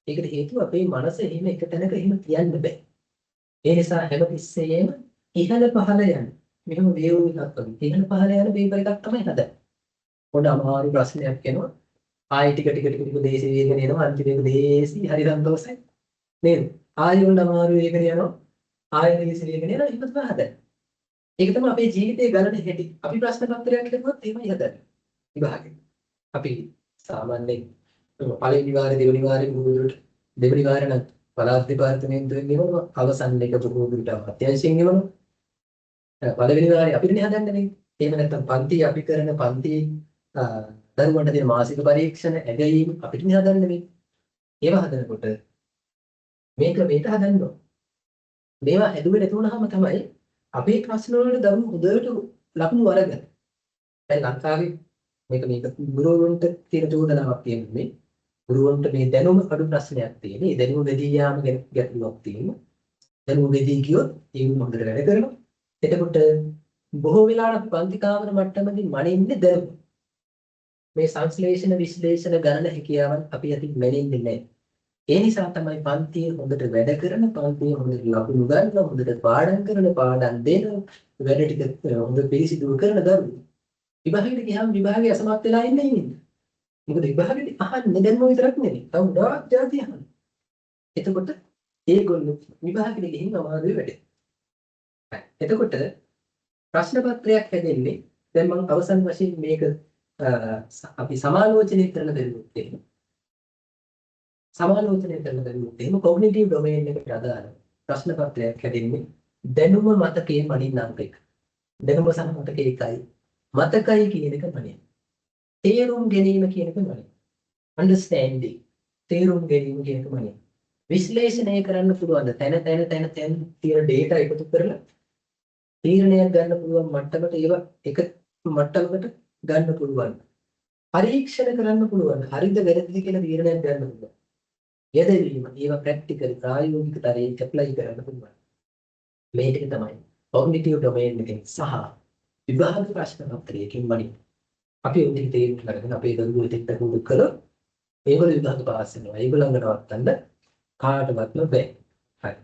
S1: ඒකට හේතුව අපේ මනස එහෙම එක තැනක එහෙම තියන්න බෑ. ඒ නිසා හැම තිස්සෙම ඉහළ පහළ යන මෙහෙම වේව් එකක් වගේ ඉහළ පහළ යන වේව් එකක් තමයි හදන්නේ. පොඩ අමාරු ප්‍රශ්නයක් එනවා. ආයෙ ටික දේශී වේගන එනවා අන්තිමේට දේශී හරි සන්තෝෂයි නේද? ආයෙ උන් අමාරු වේගන යනවා. ආයෙ දේශී වේගන යනවා එහෙම තමයි හදන්නේ. ඒක තමයි අපේ ජීවිතයේ ගණන හැටි. අපි ප්‍රශ්න පත්‍රයක් ලියුවොත් එහෙමයි හදන්නේ. විභාගෙ. අපි සාමාන්‍යයෙන් පළවෙනි වාරේ දෙවෙනි වාරේ මුදුරට දෙවෙනි වාරේ නම් පළාත් දෙපාර්තමේන්තුවෙන් ගෙවනවා අවසන් එක මුදුරට අත්‍යවශ්‍යයෙන් ගෙවනවා. පළවෙනි වාරේ අපිටනේ හදන්නේ නේ. එහෙම නැත්නම් පන්ති අපි කරන පන්ති දරුවන්ට දෙන මාසික පරීක්ෂණ ඇගයීම් අපිටනේ හදන්නේ මේ. ඒවා හදනකොට මේක හදන්න ඕන. මේවා ඇදුවේ නැතුණාම තමයි අපේ ප්‍රශ්න වලට දරුවෝ හොඳට ලකුණු අරගන්න. දැන් ලංකාවේ මේක ගුරුවරුන්ට තියෙන චෝදනාවක් තියෙන්නේ. ගුරුවරුන්ට මේ දැනුම අඩු ප්‍රශ්නයක් තියෙනවා. ඒ දැනුම වැඩි යාම ගැන ගැටලුවක් තියෙනවා. දැනුම වැඩි කියොත් ඒක හොඳට වැඩ කරනවා. එතකොට බොහෝ වෙලාවට පන්ති කාමර මට්ටමකින් මනින්නේ දැනුම. මේ සංශ්ලේෂණ විශ්ලේෂණ ගණන හැකියාවන් අපි අතින් මැනෙන්නේ නැහැ. ඒ නිසා තමයි පන්තියේ හොඳට වැඩ කරන පන්තියේ හොඳට ලකුණු ගන්න හොඳට පාඩම් කරන පාඩම් දෙන වැඩ ටික හොඳ පිළිසිදු කරන දරුවෝ. විභාගෙට ගියාම විභාගය අසමත් වෙලා ඉන්නේ නේද? මොකද විභාගෙට අහන්නේ දැනුම විතරක් නෙවෙයි. තව ගොඩාක් જાති අහනවා. එතකොට ඒගොල්ලෝ විභාගෙට ගිහින් අමාරුයි වැඩේ. එතකොට ප්‍රශ්න පත්‍රයක් හැදෙන්නේ දැන් මම අවසන් වශයෙන් මේක අපි සමාලෝචනය කරන දෙයක් තියෙනවා. සමාලෝචනය කරන දෙයක් තියෙනවා කොග්නිටිව් ඩොමේන් එකට අදාළ ප්‍රශ්න පත්‍රයක් හැදෙන්නේ දැනුම මතකයේ මනින්න අංක 1. දැනුම සහ මතකයේ එකයි. මතකයි කියන එක මනින්න. තේරුම් ගැනීම කියන එක මනින්න. understanding තේරුම් ගැනීම කියන එක මනින්න. විශ්ලේෂණය කරන්න පුළුවන් තැන තියෙන data එකතු කරලා තීරණයක් ගන්න පුළුවන් මට්ටමට ඒවා එක මට්ටමකට ගන්න පුළුවන්. පරීක්ෂණ කරන්න පුළුවන්. හරිද වැරදිද කියලා තීරණයක් ගන්න පුළුවන්. යදවීම ඒවා ප්‍රැක්ටිකල් ප්‍රායෝගික තරයේ ඇප්ලයි කරන්න පුළුවන්. මේ ටික තමයි කොග්නිටිව් ඩොමේන් එකෙන් සහ විභාග ප්‍රශ්න පත්‍රයකින් මනින්. අපි උන්ට තේරුම් ගන්න අපේ දරුවෝ දෙන්න පුරුදු කළොත් ඒගොල්ලෝ විභාග පාස් වෙනවා. ඒගොල්ලන්ව නවත්තන්න කාටවත් බෑ. හරි.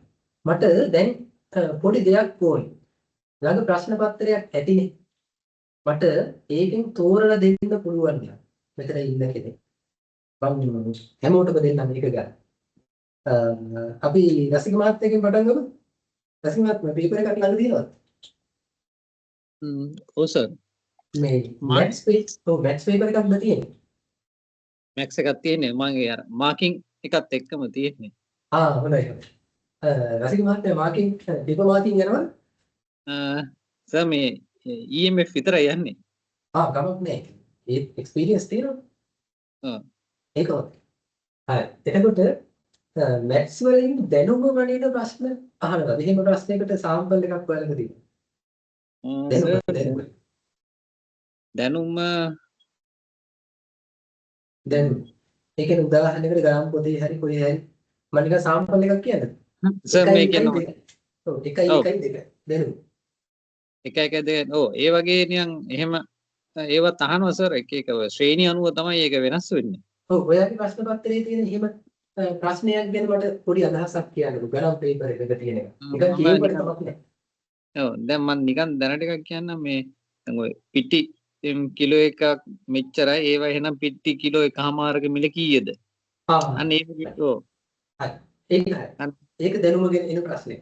S1: මට දැන් පොඩි දෙයක් ඕනේ. ළඟ ප්‍රශ්න පත්‍රයක් ඇතිනේ. මට ඒකෙන් තෝරලා දෙන්න පුළුවන් නේ. මෙතන ඉන්න කෙනෙක්. මම හැමෝටම දෙන්නම් මේක ගන්න. අපි රසික මහත්තයගෙන් පටන් ගමු. රසික මහත්මයා පේපර් එකක් ළඟ තියෙනවද?
S2: ඔව් සර්.
S1: මේ මැත්ස් පේපර් එකක්ද තියෙන්නේ?
S2: මැක්ස් එකක් තියෙන්නේ මගේ අර මාකින් එකත් එක්කම තියෙන්නේ.
S1: හොඳයි හොඳයි. රසික මහත්තයා මාකින් පේපර් මාකින් යනවා?
S2: සර් මේ EMF විතරයි යන්නේ.
S1: ගමක් නෑ. ඒ එක්ස්පීරියන්ස් තියෙනවා. ඒක හොඳයි. හරි. එතකොට මැත්ස් වලින් දැනුම වලින් ප්‍රශ්න අහනවා. එහෙම ප්‍රශ්නයකට සාම්පල් එකක් බලන්න තියෙනවා. දැනුම දැන් ඒකේ උදාහරණයකට ගාම් පොතේ හරි කොහේ හරි මම නිකන් සාම්පල් එකක් කියන්නද?
S2: සර් මේ කියන්නේ
S1: 1.1.2 දැනුම.
S2: 1.1 ඔව් ඒ වගේ නිකන් එහෙම ඒවත් අහනවා සර් එක එක ශ්‍රේණි අනුව තමයි ඒක වෙනස් වෙන්නේ.
S1: ඔව් ඔයාගේ ප්‍රශ්න පත්‍රයේ තියෙන එහෙම ප්‍රශ්නයක් ගැන මට පොඩි අදහසක් කියන්නකෝ. ගණන් පේපර් එකක තියෙන එක. නිකන් කියවන්න කමක් නැහැ.
S2: ඔව් දැන් මම නිකන් දැනට එකක් කියන්නම් මේ දැන් ඔය පිටි කිලෝ එකක් මෙච්චරයි ඒවා එහෙනම් පිටි කිලෝ එකමාරක මිල කීයද? අන්න ඒක ඔව්.
S1: හරි. ඒක දැනුම ගැන එන ප්‍රශ්නේ.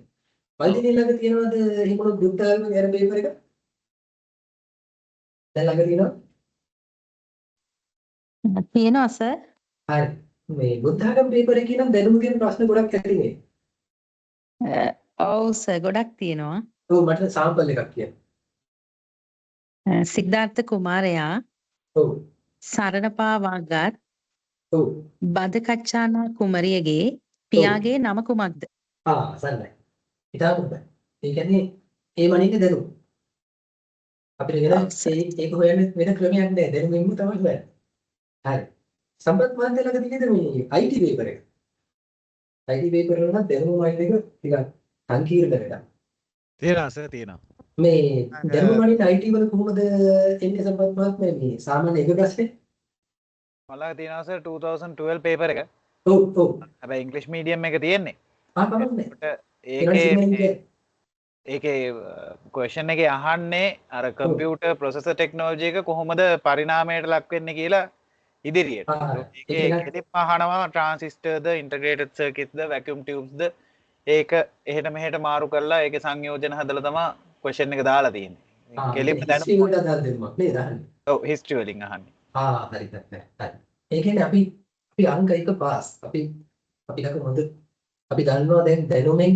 S1: වල්දිනේ ළඟ තියෙනවද එහෙම ගෲප් එකක ගැන පේපර් එක? දැන් ළඟ තියෙනවද?
S3: තියෙනවා සර්.
S1: හරි. මේ බුද්ධාගම පේපර් එකේ නම් දැනුම ගැන ප්‍රශ්න ගොඩක් ඇතිනේ.
S3: ඔව් සර් ගොඩක් තියෙනවා.
S1: ඔව් මට සාම්පල් එකක් කියන්න.
S3: සිද්ධාර්ථ කුමාරයා
S1: ඔව්
S3: සරණපා වගත්
S1: ඔව්
S3: බදකච්චානා කුමරියගේ පියාගේ නම කුමක්ද?
S1: සන්නයි. ඉතාලි හොඳයි. ඒ කියන්නේ ඒ මනින්නේ දැනුම. අපිට වෙන ඒක හොයන්න වෙන ක්‍රමයක් නැහැ. දැනුමින්ම තමයි හොයන්නේ. හරි. සම්පත් මහත්තයා ළඟ තියෙන මේ IT පේපර් එක. IT පේපර් වල නම් දැනුම මයිල් එක ටිකක් සංකීර්ණ එකක්.
S4: තියෙනවා සර් තියෙනවා.
S1: මේ දැනුම මනින්න IT වල කොහොමද එන්නේ සම්පත් මහත්මයා මේ සාමාන්‍ය එක ප්‍රශ්නේ?
S4: මලක තියෙනවා සර් 2012 පේපර් එක.
S1: ඔව් ඔව්.
S4: හැබැයි ඉංග්‍රීසි මීඩියම් එක තියෙන්නේ.
S1: කමන්නේ.
S4: ඒකේ ක්වෙස්චන් එකේ අහන්නේ අර කම්පියුටර් ප්‍රොසෙසර් ටෙක්නොලොජි එක කොහොමද පරිණාමයට ලක් වෙන්නේ කියලා ඉදිරියට. ඒකේ කෙලින්ම අහනවා ට්‍රාන්සිස්ටර්ද ඉන්ටග්‍රේටඩ් සර්කිට්ද වැකියුම් ටියුබ්ස්ද ඒක එහෙට මෙහෙට මාරු කරලා ඒකේ සංයෝජන හදලා තමයි ක්වෙස්චන් එක දාලා තියෙන්නේ. කෙලින්ම දැනුම්
S1: දාලා දෙන්නවා නේද අහන්නේ.
S4: ඔව් හිස්ටරි වලින් අහන්නේ.
S1: හරි හරි. ඒ කියන්නේ අපි අංක 1 පාස්. අපි ළඟ හොඳ අපි දන්නවා දැන් දැනුමෙන්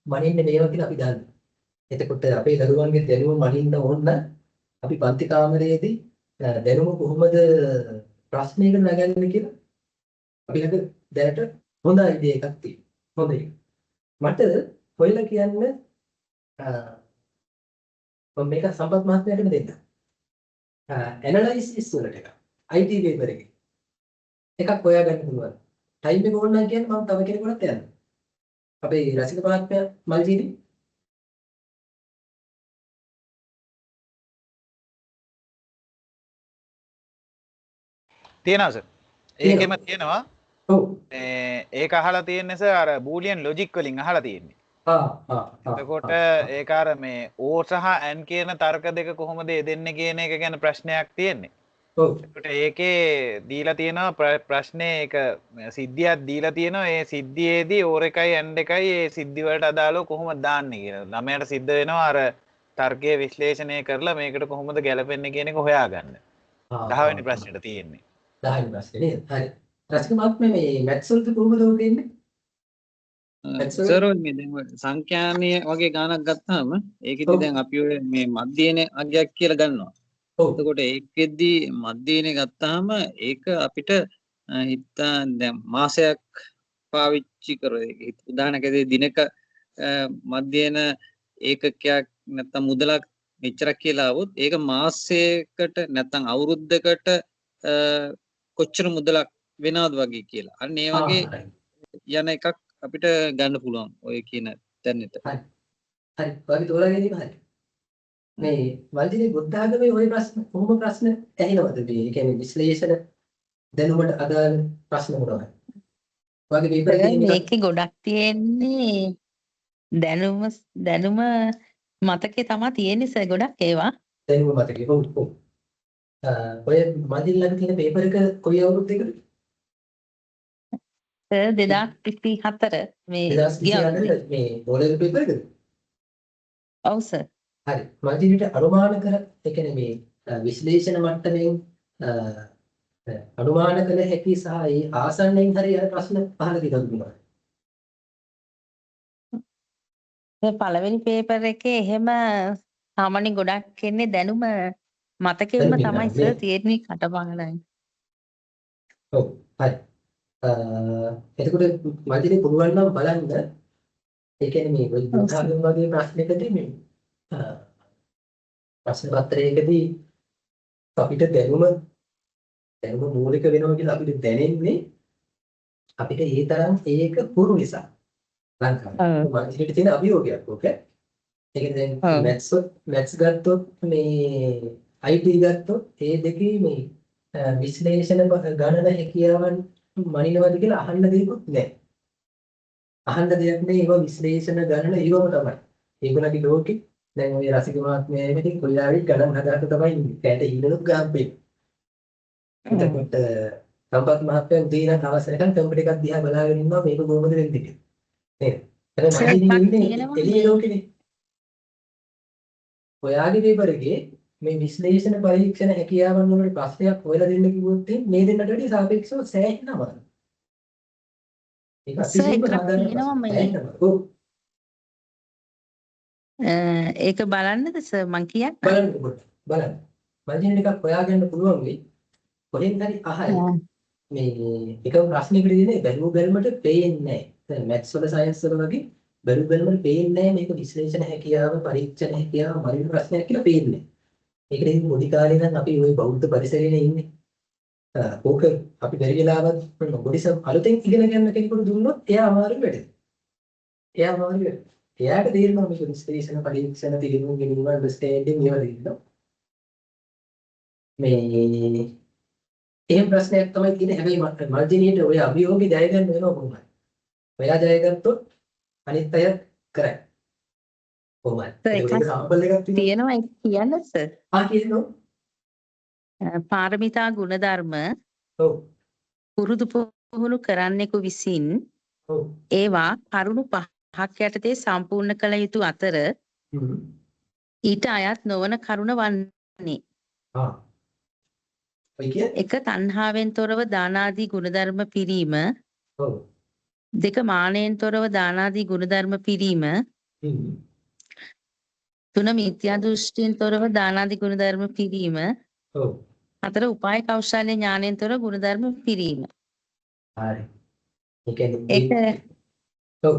S1: මනින්නේ මේවා කියලා අපි දන්නවා. එතකොට අපේ දරුවන්ගේ දැනුම මනින්න ඕන අපි පන්ති කාමරයේදී දැනුම කොහොමද ප්‍රශ්නයකට නගන්නේ කියලා අපි ළඟ දැනට හොඳ අයිඩියා එකක් තියෙනවා. හොඳයි. මට හොයලා කියන්න මම මේක සම්පත් මහත්මයාටම දෙන්න. ඇනලයිසිස් වලට එක IT පේපර් එකේ එකක් හොයාගන්න පුළුවන්. ටයිම් එක ඕන නම් කියන්නේ මම තව කෙනෙකුට යන්න. අපේ රසික මහත්මයා මල්ජීනි
S4: තියෙනවා සර්. ඒකෙම තියෙනවා.
S1: ඔව්.
S4: ඒක අහලා තියෙන්නේ සර් අර බූලියන් ලොජික් වලින් අහලා තියෙන්නේ. එතකොට ඒක අර මේ O සහ N කියන තර්ක දෙක කොහොමද යෙදෙන්නේ කියන එක ගැන ප්‍රශ්නයක් තියෙන්නේ.
S1: ඔව්.
S4: ඒකට ඒකේ දීලා තියෙනවා ප්‍රශ්නේ ඒක සිද්ධියක් දීලා තියෙනවා. ඒ සිද්ධියේදී O එකයි N එකයි ඒ සිද්ධි වලට අදාළව කොහොමද දාන්නේ කියලා. ළමයාට සිද්ධ වෙනවා අර තර්කයේ විශ්ලේෂණය කරලා මේකට කොහොමද ගැලපෙන්නේ කියන එක හොයාගන්න. 10 වෙනි ප්‍රශ්නෙට තියෙන්නේ.
S1: 10 වෙනි ප්‍රශ්නේ නේද? හරි. රසික මහත්මයා මේ මැත්ස් වලට කොහොමද උඩ එන්නේ?
S2: සර් මේ දැන් සංඛ්‍යානීය වගේ ගානක් ගත්තාම ඒකෙදි දැන් අපි ඔය මේ මධ්‍යයන අගයක් කියලා ගන්නවා. එතකොට ඒකෙදි මධ්‍යයනේ ගත්තාම ඒක අපිට හිතා දැන් මාසයක් පාවිච්චි කරේ උදාහරණයකදී දිනක මධ්‍යයන ඒකකයක් නැත්නම් මුදලක් මෙච්චරක් කියලා આવොත් ඒක මාසයකට නැත්නම් අවුරුද්දකට කොච්චර මුදලක් වෙනවද වගේ කියලා. අන්න ඒ වගේ යන එකක් අපිට ගන්න පුළුවන් ඔය කියන තැනෙට.
S1: හරි. ඔයාගේ තෝරා ගැනීම හරි. මේ වල්දිනේ බුද්ධ ආගමේ ওই ප්‍රශ්න කොහොම ප්‍රශ්න ඇහෙනවද මේ? ඒ කියන්නේ විශ්ලේෂණ දැනුමට අදාළ ප්‍රශ්න මොනවද? ඔයාගේ පේපර් එකේ
S3: මේකේ ගොඩක් තියෙන්නේ දැනුම මතකේ තමයි තියෙන්නේ සර් ගොඩක් ඒවා.
S1: දැනුම මතකයි. ඔව් ඔව්. ඔය මල්ජිනි ළඟ තියෙන පේපර් එක කොයි අවුරුද්දේකද?
S3: සර් 2024 මේ ගිය
S1: 2024
S3: අවුරුද්දේ.
S1: මේ ඕලෙවල් පේපර් එකද?
S3: ඔව් සර්.
S1: හරි. මල්ජිනිට අනුමාන කර ඒ කියන්නේ මේ විශ්ලේෂණ මට්ටමින් අනුමාන කළ හැකි සහ ඒ ආසන්නයෙන් හරි අර ප්‍රශ්න පහළ තිබුණා.
S3: පළවෙනි පේපර් එකේ එහෙම සාමාන්‍ය ගොඩක් එන්නේ දැනුම මතකෙම තමයි සර් තියෙන්නේ කටපාඩම්.
S1: ඔව් හරි. එතකොට මල්ජිනි පුළුවන් නම් බලන්න ඒ කියන්නේ මේ ඔය බුද්ධාගම වගේ ප්‍රශ්නයකදී මේ ප්‍රශ්න පත්‍රයකදී අපිට දැනුම මූලික වෙනවා කියලා අපිට දැනෙන්නේ අපිට ඒ තරම් ඒක පුරු නිසා. ලංකාවේ මල්ජිනිට තියෙන අභියෝගයක් ඕක. ඒ කියන්නේ දැන් මැත්ස් ගත්තොත් මේ IT ගත්තොත් ඒ දෙකේ මේ විශ්ලේෂණ ගණන හැකියාවන් මනිනවද කියලා අහන්න දෙයක්වත් නැහැ. අහන්න දෙයක් නෑ ඒවා විශ්ලේෂණ ගණන ඒවම තමයි. ඒගොල්ලන්ගේ ලෝකෙ දැන් ඔය රසික මහත්මයා එමෙති කොල්ලාවේ ගණන් හදාට තමයි ඉන්නේ. කැට ඉන්නලුත් ගාම්පේ. එතකොට සම්පත් මහත්මයා උදේ ඉඳන් හවස වෙනකන් කම්පියුටර් එකක් දිහා බලාගෙන ඉන්නවා මේක කොහොමද වෙන්නේ කියලා. නේද? එතන මල්ජිනි ඉන්නේ එළිය ලෝකෙනේ. ඔයාගේ පේපර් එකේ මේ විශ්ලේෂණ පරීක්ෂණ හැකියාවන් වල ප්‍රශ්නයක් හොයලා දෙන්න කිව්වොත් මේ දෙන්නට වඩා සාපේක්ෂව සෑහෙනවා.
S3: ඒක බලන්නද සර් මං කියන්නේ?
S1: බලන්න. මල්ජිනි එකක් හොයාගන්න පුළුවන් වෙයි. කොහෙන් හරි අහයි. මේ එක ප්‍රශ්නයකට දෙන්නේ බැලුමට පේන්නේ නැහැ. දැන් මැත්ස් වල සයන්ස් වල වගේ බැලුමට පේන්නේ නැහැ මේක විශ්ලේෂණ හැකියාව පරීක්ෂණ හැකියාව මරින ප්‍රශ්නයක් කියලා පේන්නේ. ඒකට ඉතින් පොඩි කාලේ නම් අපි ওই බෞද්ධ පරිසරයේ ඉන්නේ. ඕක අපි බැරි වෙලාවත් පොඩි අලුතෙන් ඉගෙන ගන්න කෙනෙකුට දුන්නොත් එයා අමාරුයි වැඩේ. එයාට තේරෙනවා මේක විශ්ලේෂණ පරීක්ෂණ තේරුම් ගැනීම අන්ඩර්ස්ටෑන්ඩින් ඒවා දෙන්න. මේ එහෙම ප්‍රශ්නයක් තමයි තියෙන්නේ. හැබැයි මල්ජිනියට ඔය අභියෝගේ ජය ගන්න වෙනවා කොහොමද? ඔයා ජය ගත්තොත් අනිත් අය කරයි. කොහොමද? ඒක සාම්පල් එකක්
S3: තියෙනවා ඒක කියන්න සර්.
S1: කියනවා.
S3: පාරමිතා ගුණධර්ම
S1: ඔව්
S3: පුරුදු පුහුණු කරන්නෙකු විසින්
S1: ඔව්
S3: ඒවා කරුණු 5ක් යටතේ සම්පූර්ණ කළ යුතු අතර ඊට අයත් නොවන කරුණ වන්නේ. එක තණ්හාවෙන් තොරව දානාදී ගුණධර්ම පිරීම.
S1: ඔව්.
S3: දෙක මානෙන් තොරව දානාදී ගුණධර්ම පිරීම. තුන මිත්‍යා දෘෂ්ටියෙන් තොරව දානාදී ගුණධර්ම පිරීම.
S1: ඔව්.
S3: හතර උපාය කෞශල්‍ය ඥානයෙන් තොර ගුණධර්ම පිරීම.
S1: හරි. ඒ කියන්නේ ඔව්.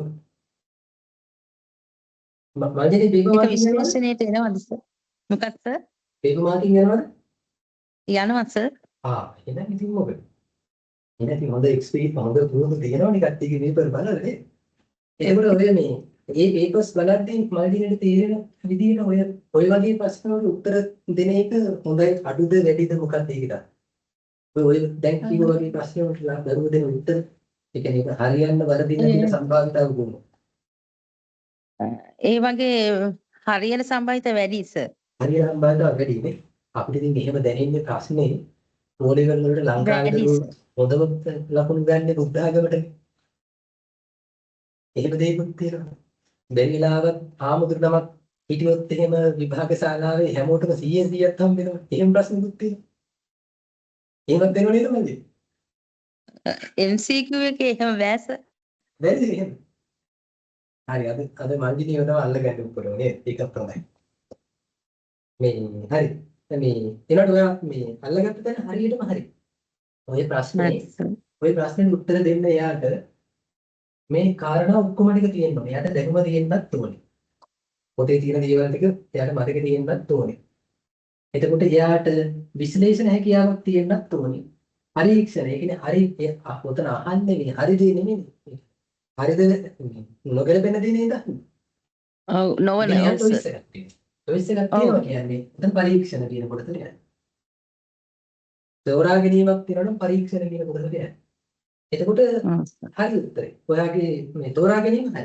S1: මල්ජිනි බේබ මාකින්
S3: විශ්ලේෂණයට එනවද සර්? මොකක්ද සර්?
S1: බේබ මාකින් යනවද?
S3: යනවා සර්.
S1: එහෙනම් ඉතින් මොකද? එහෙනම් ඉතින් හොඳ එක්ස්පීරියන්ස් හොඳ පුරුදු තියෙනවනේ කට්ටියගේ පේපර් බලලා නේ. ඒකට ඔය මේ පේපර්ස් බලද්දී මල්ජිනිට තේරෙන විදිහට ඔය වගේ ප්‍රශ්න වලට උත්තර දෙන එක හොඳයි අඩුද වැඩිද මොකක්ද ඒකට? ඔය දැන් කිව්ව වගේ ප්‍රශ්න වලට දරුව දෙන උත්තර ඒ කියන්නේ හරියන්න වරදින්න තියෙන සම්භාවිතාව කොහොමද?
S3: ඒ වගේ හරියන සම්භාවිත වැඩි සර්.
S1: හරියන සම්භාවිතාව වැඩි නේ. අපිට ඉතින් එහෙම දැනෙන්නේ ප්‍රශ්නේ ඕලෙවල් වලට ලංකාවේ දරුවෝ හොඳම ලකුණු ගන්න බුද්ධ ආගමටනේ. එහෙම දෙයක් තියෙනවා. බැරි වෙලාවත් ආමුදුර නමක් හිටියොත් එහෙම විභාග ශාලාවේ හැමෝටම 100ක් හම්බ වෙනවා. එහෙම ප්‍රශ්නකුත් තියෙනවා. එහෙමත් දෙනව නේද මල්ලි?
S3: MCQ එකේ එහෙම වැස.
S1: බැරිද එහෙම? හරි අද මල්ජිනි ඒව තමයි අල්ලගන්න උපරෝ නේද? ඒක තමයි. මේ හරි. මේ එනකොට ඔයා මේ අල්ලගත්ත තැන හරියටම හරි. ඔය ප්‍රශ්නේ උත්තර දෙන්න එයාට මේ කාරණා ඔක්කොම ටික තියෙනවා. එයාට දැනුම තියෙන්නත් ඕනේ. පොතේ තියෙන දේවල් ටික එයාට මතක තියෙන්නත් ඕනේ. එතකොට එයාට විශ්ලේෂණ හැකියාවක් තියෙන්නත් ඕනේ. පරීක්ෂණ. ඒ කියන්නේ හරි ඔතන අහන්නේ නේ හරි දේ නෙමෙයි. හරිද නොගැලපෙන දේ නේද?
S3: ඔව් නොවන
S1: choice එකක් තියෙනවා කියන්නේ එතන පරීක්ෂණ කියන කොටස නේද? තෝරා ගැනීමක් තියෙනවා නම් පරීක්ෂණ කියන කොටස නේද? එතකොට හරි උත්තරේ. ඔයාගේ මේ තෝරා ගැනීම හරි.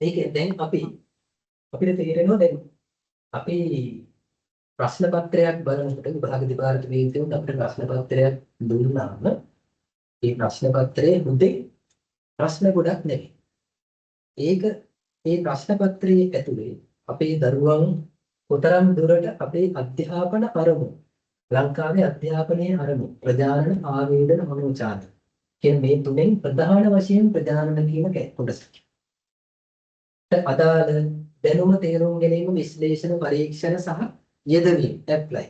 S1: ඒක දැන් අපිට තේරෙනවා දැන් අපි ප්‍රශ්න පත්‍රයක් බලනකොට විභාග දෙපාර්තමේන්තුවෙන් අපිට ප්‍රශ්න පත්‍රයක් දුන්නාම ඒ ප්‍රශ්න පත්‍රයේ මුදේ ප්‍රශ්න ගොඩක් නෙවෙයි. ඒක මේ ප්‍රශ්න පත්‍රයේ ඇතුලේ අපේ දරුවන් කොතරම් දුරට අපේ අධ්‍යාපන අරමුණු ලංකාවේ අධ්‍යාපනයේ අරමුණු ප්‍රජානන ආවේදන මනෝචාර කියන මේ තුනෙන් ප්‍රධාන වශයෙන් ප්‍රජානන කියන කොටස. අදාළ දැනුම තේරුම් ගැනීම විශ්ලේෂණ පරීක්ෂණ සහ යෙදවීම ඇප්ලයි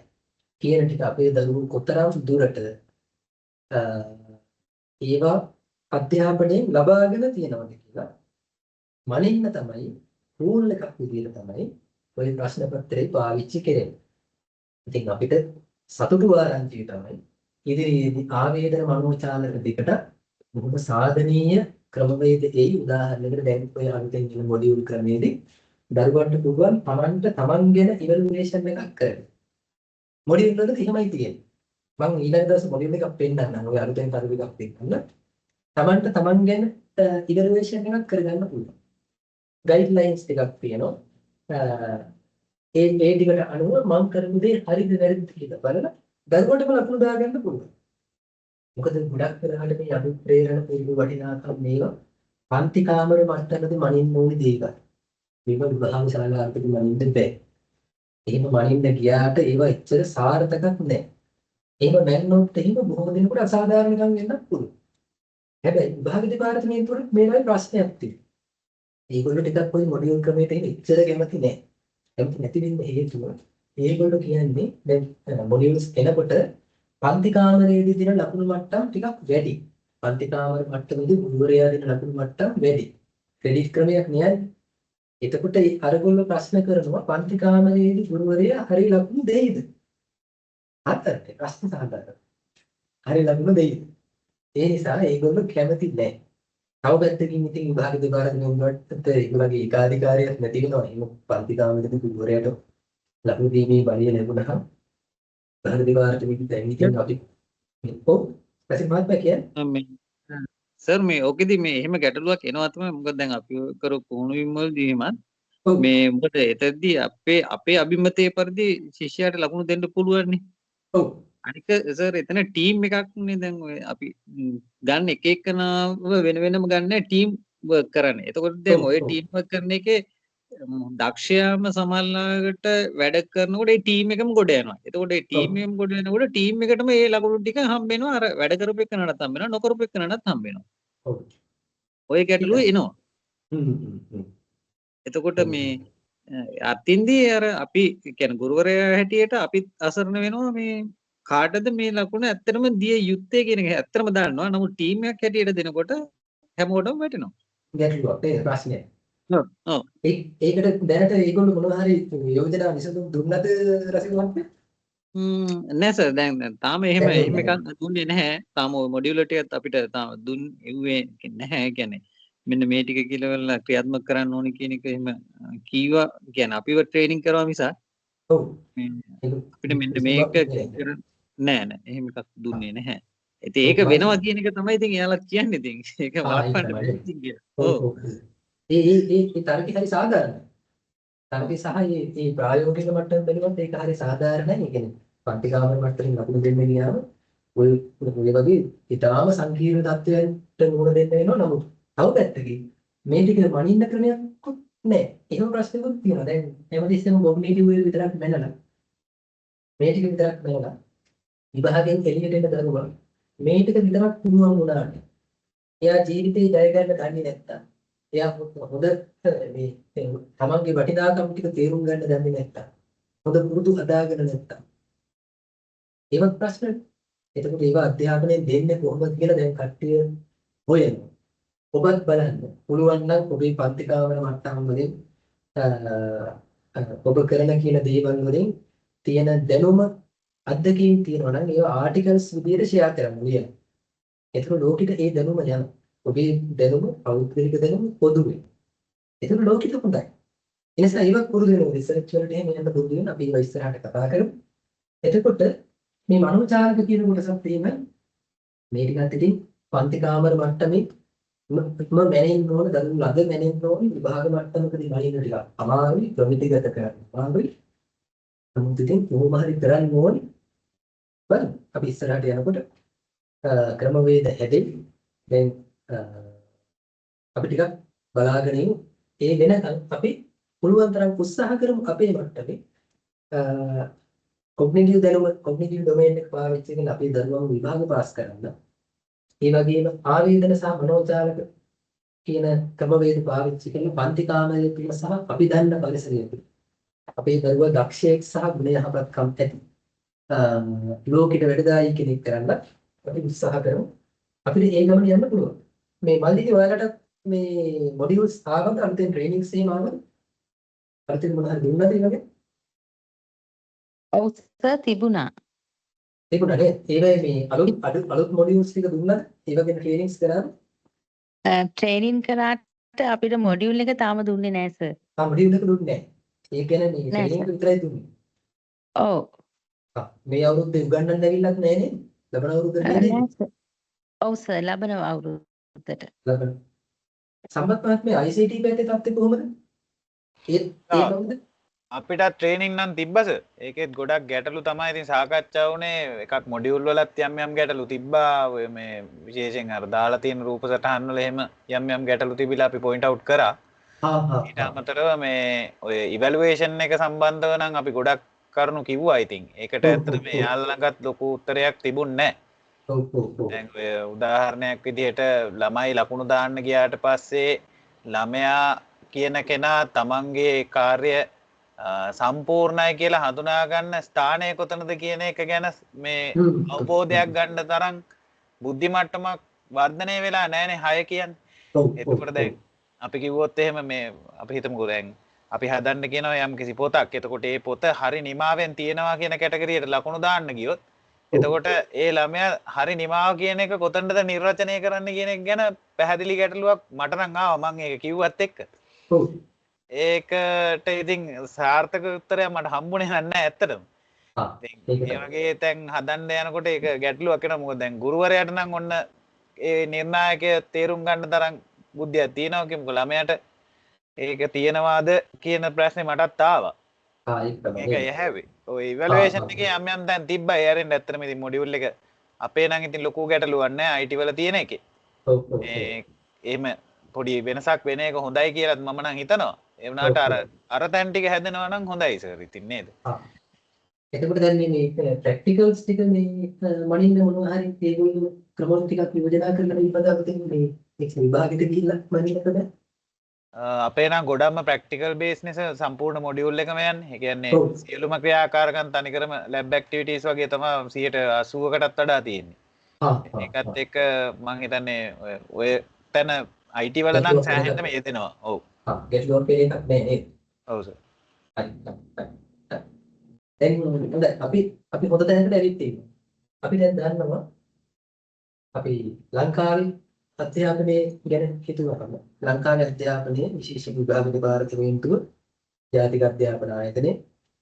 S1: කියන ටික අපේ දරුවෝ කොතරම් දුරට ඒවා අධ්‍යාපනයෙන් ලබාගෙන තියෙනවද කියලා මනින්න තමයි රූල් එකක් විදිහට තමයි ඔය ප්‍රශ්න පත්‍රය පාවිච්චි කරන්නේ. ඉතින් අපිට සතුටු ආරංචිය තමයි ඉදිරියේදී ආවේදන මනෝචාලක දෙකට බොහොම සාධනීය ක්‍රමවේදයේ උදාහරණයකට දැන් ඔය අලුතෙන් කියන මොඩියුල් ක්‍රමයේදී දරුවන්ට පුළුවන් තමන්ට තමන් ගැන ඉවැලුවේෂන් එකක් කරන්න. මොඩියුල් වලද එහෙමයි තියෙන්නේ. මම ඊළඟ දවසේ මොඩියුල් එකක් පෙන්නන්නම්. ඔය අලුතෙන් කරුව එකක් පෙන්නන්න. තමන්ට තමන් ගැන ඉවැලුවේෂන් එකක් කරගන්න පුළුවන්. ගයිඩ්ලයින්ස් ටිකක් තියෙනවා. ඒ ටිකට අනුව මම කරපු දේ හරිද වැරදිද කියලා බලලා දරුවන්ටම ලකුණු දාගන්න පුළුවන්. මොකද ගොඩක් වෙලාවට මේ අභිප්‍රේරණ පිළිබඳ වටිනාකම් මේවා පන්ති කාමර මට්ටමේදී මනින්න ඕනි දේවල්. මේක විභාග ශාලාවකට මනින්න බෑ. එහෙම මනින්න ගියාට ඒවා එච්චර සාර්ථකක් නෑ. එහෙම මැන්නොත් එහෙම බොහෝ දෙනෙකුට අසාධාරණකම් වෙන්නත් පුළුවන්. හැබැයි විභාග දෙපාර්තමේන්තුවල මේ වගේ ප්‍රශ්නයක් තියෙනවා. ඒගොල්ලෝ ටිකක් ওই මොඩියුල් ක්‍රමයට එච්චර කැමති නෑ. කැමති නැති වෙන්න හේතුව ඒගොල්ලෝ කියන්නේ දැන් මොඩියුල්ස් එනකොට පන්ති කාමරයේදී දින ලකුණු මට්ටම් ටිකක් වැඩි. පන්ති කාමර මට්ටමේදී ගුරුවරයා දෙන ලකුණු මට්ටම් වැඩි. ක්‍රෙඩිට් ක්‍රමයක් නෑ. එතකොට අරගොල්ලෝ ප්‍රශ්න කරනවා පන්ති කාමරයේදී ගුරුවරයා හරි ලකුණු දෙයිද? අතරට ප්‍රශ්න සාධාරණ. හරි ලකුණු දෙයිද? ඒ නිසා ඒගොල්ලෝ කැමති නෑ. තව පැත්තකින් ඉතින් විභාග දෙපාර්තමේන්තුවට ඒගොල්ලන්ගේ ඒකාධිකාරියක් නැති වෙනවා. එහෙම පන්ති කාමරයේදී ගුරුවරයාට ලකුණු දීමේ බලය ලැබුණාම විභාග දෙපාර්තමේන්තුව දැන් ඉතින් අපි ඔව් පැසින් මහත්මයා කියන්නේ
S2: සර් මේ ඔකෙදි මේ එහෙම ගැටලුවක් එනවා තමයි. මොකද දැන් අපි කරපු පුහුණුවීම් වලදීමත් මේ මොකද එතෙද්දී අපේ අභිමතයේ පරිදි ශිෂ්‍යයාට ලකුණු දෙන්න පුළුවන් නේ.
S1: ඔව්.
S2: අනික සර් එතන ටීම් එකක් නේ දැන් ඔය අපි ගන්න එක එකනාව වෙන වෙනම ගන්න ටීම් වර්ක් කරන්නේ. එතකොට දැන් ඔය ටීම් වර්ක් කරන එකේ දක්ෂයාම සමහරවිට වැඩ කරනකොට ඒ ටීම් එකම ගොඩ යනවා. එතකොට ඒ ටීම් එකම ගොඩ යනකොට ටීම් එකටම ඒ ලකුණු ටික හම්බ වෙනවා. අර වැඩ කරපු එකනටත් හම්බ වෙනවා, නොකරපු එකනටත් හම්බ වෙනවා.
S1: ඔව්.
S2: ඔය ගැටලුව එනවා. එතකොට මේ අතින්දී අර අපි කියන්නේ ගුරුවරයා හැටියට අපිත් අසරණ වෙනවා මේ කාටද මේ ලකුණ ඇත්තටම දිය යුත්තේ කියන එක ඇත්තටම දන්නවා. නමුත් ටීම් එකක් හැටියට දෙනකොට හැමෝටම වැටෙනවා.
S1: ගැටලුවක් ඒ ප්‍රශ්නේ.
S2: ඔව්.
S1: ඒකට දැනට ඒගොල්ලෝ මොනවා හරි යෝජනා විසඳුම් දුන්නද රසිකවන්ත?
S2: නෑ සර් දැන් තාම එහෙම එකක් දුන්නේ නැහැ. තාම ඔය මොඩියුලර් ටිකත් අපිට තාම දුන්නේ නැහැ. කියන්නේ මෙන්න මේ ටික කියලා ක්‍රියාත්මක කරන්න ඕනේ කියන එක එහෙම කීවා. කියන්නේ අපිව ට්‍රේනින් කරනවා මිසක්
S1: ඔව්
S2: අපිට මෙන්න මේක නෑ එහෙම එකක් දුන්නේ නැහැ. ඉතින් ඒක වෙනවා කියන එක තමයි ඉතින් එයාලා කියන්නේ ඉතින්. ඒක වළක්වන්න බැහැ ඉතින් කියලා. ඔව්.
S1: ඒ තර්කي හරි සාධාරණයි. තර්කي සහ මේ ප්‍රායෝගික මට්ටම බැලුවොත් ඒක හරි සාධාරණයි. ඒ කියන්නේ පන්තිකාමර මට්ටමින් ලකුණු දෙන්න ගියාම ඔය වගේ ඊටාම සංකීර්ණ තත්ත්වයන්ට මුහුණ දෙන්න වෙනවා. නමුත් තව පැත්තකින් මේ ටික මනින්න ක්‍රමයක් නෑ. එහෙම ප්‍රශ්නකුත් තියෙනවා. දැන් හැමදෙස්සෙම කොග්නිටිව් එක විතරක් මැනලා මේ ටික විතරක් මැනලා විභාගයෙන් එළියට එන්න දරුවා මේ ටික විතරක් පුළුවන් වුණාට එයා ජීවිතේ ජය ගන්න දන්නේ නැත්තම් එයා හොඳ මේ තමන්ගේ වටිනාකම් ටික තේරුම් ගන්න දන්නේ නැත්තම් හොඳ පුරුදු හදාගෙන නැත්තම් ඒවත් ප්‍රශ්න. එතකොට ඒවා අධ්‍යාපනයෙන් දෙන්නේ කොහොමද කියලා දැන් කට්ටිය හොයනවා. ඔබත් බලන්න පුළුවන් නම් ඔබේ පන්ති කාමර මට්ටම් වලින් ඔබ කරන කියන දේවල් වලින් තියෙන දැනුම අත්දැකීම් තියෙනවා නම් ඒවා ආටිකල්ස් විදියට ෂෙයා කරන්න ලියන්න. එතකොට ලෝකෙට ඒ දැනුම යනවා. ඔබේ දැනුම පෞද්ගලික දැනුම පොදුවේ. එතකොට ලෝකෙට හොඳයි. ඒ නිසා ඒවත් පුරුදු වෙනවා. රිසර්ච් වලට එහෙම යන්න පුරුදු වෙන අපි ඒවා ඉස්සරහට කතා කරමු. එතකොට මේ මනෝචාරක කියන කොටසක් තියෙන මේ ටිකත් ඉතින් පන්ති කාමර මට්ටමේ මැනෙන්න ඕන දරුණු ලද මැනෙන්න ඕන විභාග මට්ටමකදී මනින්න ටිකක් අමාරුයි ප්‍රමිතිගත කරන්න අමාරුයි. නමුත් ඉතින් කොහොම හරි කරන්න ඕනේ. බලමු. අපි ඉස්සරහට යනකොට ක්‍රමවේද හැදෙයි. දැන් අපි ටිකක් බලාගෙන ඉමු. ඒ වෙනකන් අපි පුළුවන් තරම් උත්සාහ කරමු අපේ මට්ටමේ කොග්නිටිව් දැනුම කොග්නිටිව් ඩොමේන් එක පාවිච්චි කරලා අපේ දරුවන්ව විභාග පාස් කරන්න. ඒ වගේම ආවේදන සහ මනෝජාලක කියන ක්‍රමවේද පාවිච්චි කරලා පන්ති කාමරයේ තුල සහ අපි දන්න පරිසරයේ තුල අපේ දරුවා දක්ෂයෙක් සහ ගුණ යහපත්කම් ඇති ලෝකෙට වැඩදායී කෙනෙක් කරන්න අපි උත්සාහ කරමු. අපිට ඒ ගමන යන්න පුළුවන්. මේ මල්ලිගේ ඔයාලට මේ මොඩියුල්ස් ආවද අලුතෙන් ට්‍රේනින්ග්ස් එහෙම ආවද? අලුතෙන් මොනවද දුන්නද ඒ වගේ?
S3: ඔව් සර් තිබුණා.
S1: තිබුණා නේද? ඒවයි මේ අලුත් මොඩියුල්ස් ටික දුන්නද? ඒ වගේ ට්‍රේනින්ග්ස් කරාද?
S3: ට්‍රේනින් කරාට අපිට මොඩියුල් එක තාම දුන්නේ නැහැ සර්.
S1: මොඩියුල් එක දුන්නේ නැහැ. ඒ කියන්නේ මේ ට්‍රේනින්ග් එක විතරයි දුන්නේ.
S3: ඔව්.
S1: මේ අවුරුද්දේ උගන්වන්න ඇවිල්ලත් නැහැ නේද? ලබන අවුරුද්දේ නේද?
S3: ඔව් සර් ලබන අවුරුද්දට.
S1: ලබන. සම්මත මහත්මයා ICT පැත්තේ තත්ත්වය කොහොමද? ඒ කොහොමද?
S4: අපිට ට්‍රේනින් නම් තිබ්බස. ඒකෙත් ගොඩක් ගැටලු තමයි ඉතින් සාකච්ඡා වුණේ. එකක් මොඩියුල් වලත් යම් ගැටලු තිබ්බා. ඔය මේ විශේෂයෙන් අර දාලා තියෙන රූප සටහන් වල එහෙම යම් ගැටලු තිබිලා අපි පොයින්ට් අවුට් කරා. ඊට අමතරව මේ ඔය ඉවැලුවේෂන් එක සම්බන්ධව නම් අපි ගොඩක් කරුණු කිව්වා ඉතින්. ඒකට ඇත්තට මේ යාළුවන්ගත් ලොකු උත්තරයක් තිබුණේ නැහැ. දැන් ඔය උදාහරණයක් විදිහට ළමයි ලකුණු දාන්න ගියාට පස්සේ ළමයා කියන කෙනා තමන්ගේ කාර්ය සම්පූර්ණයි කියලා හඳුනා ගන්න ස්ථානය කොතනද කියන එක ගැන මේ අවබෝධයක් ගන්න තරම් බුද්ධි මට්ටමක් වර්ධනය වෙලා නැහැනේ 6 කියන්නේ. එතකොට දැන් අපි කිව්වොත් එහෙම මේ අපි හිතමුකෝ දැන් අපි හදන්න කියනවා යම් කිසි පොතක්. එතකොට ඒ පොත හරි නිමාවෙන් තියෙනවා කියන කැටගරියට ලකුණු දාන්න ගියොත් එතකොට ඒ ළමයා හරි නිමාව කියන එක කොතනද නිර්වචනය කරන්න කියන එක ගැන පැහැදිලි ගැටලුවක් මට නම් ආවා මම ඒක කිව්වත් එක්ක. ඒකට ඉතින් සාර්ථක උත්තරයක් මට හම්බුනේ නැහැ ඇත්තටම. ඒ වගේ තැන් හදන්න යනකොට ඒක ගැටලුවක් වෙනවා. මොකද දැන් ගුරුවරයාට නම් ඔන්න ඒ නිර්ණායකය තේරුම් ගන්න තරම් බුද්ධියක් තියෙනවා කියමුකෝ. ළමයාට ඒක තියෙනවාද කියන ප්‍රශ්නේ මටත් ආවා. ඒක යහැවි. ඔය ඉවැලුවේෂන් එකේ යම් දැන් තිබ්බා. ඒ අරින්න ඇත්තටම ඉතින් මොඩියුල් එක අපේ නම් ඉතින් ලොකු ගැටලුවක් නැහැ IT වල තියෙන එකේ. එහෙම පොඩි වෙනසක් වෙන එක හොඳයි කියලාත් මම නම් හිතනවා. ඒ වුණාට අර තැන් ටික හැදෙනවා නම් හොඳයි සර් ඉතින් නේද?
S1: එතකොට දැන් මේ ප්‍රැක්ටිකල්ස් ටික මේ මනින්න මොනවා හරි ඒගොල්ලෝ ක්‍රම ටිකක් යෝජනා කරලා ඉපදාගත්ත මේ එක්ස් විභාගෙට ගිහිල්ලා මනින්නකද?
S4: අපේ නම් ගොඩක්ම ප්‍රැක්ටිකල් බේස් නේ සර් සම්පූර්ණ මොඩියුල් එකම යන්නේ. ඒ කියන්නේ සියලුම ක්‍රියාකාරකම් තනිකරම ලැබ් ඇක්ටිවිටීස් වගේ තමයි 80%කටත් වඩා තියෙන්නේ. ඒකත් එක්ක මම හිතන්නේ ඔය තැන IT වල නම් සෑහෙන්නම යෙදෙනවා. ඔව්.
S1: ගැටලුවක් වෙන එකක් නෑ නේද?
S4: ඔව් සර්.
S1: දැන් හොඳයි අපි හොඳ තැනකට ඇවිත් ඉන්නවා. අපි දැන් දන්නවා අපි ලංකාවේ අධ්‍යාපනයේ ගැන හිතුවම ලංකාවේ අධ්‍යාපනයේ විශේෂ විභාග දෙපාර්තමේන්තුව ජාතික අධ්‍යාපන ආයතනයේ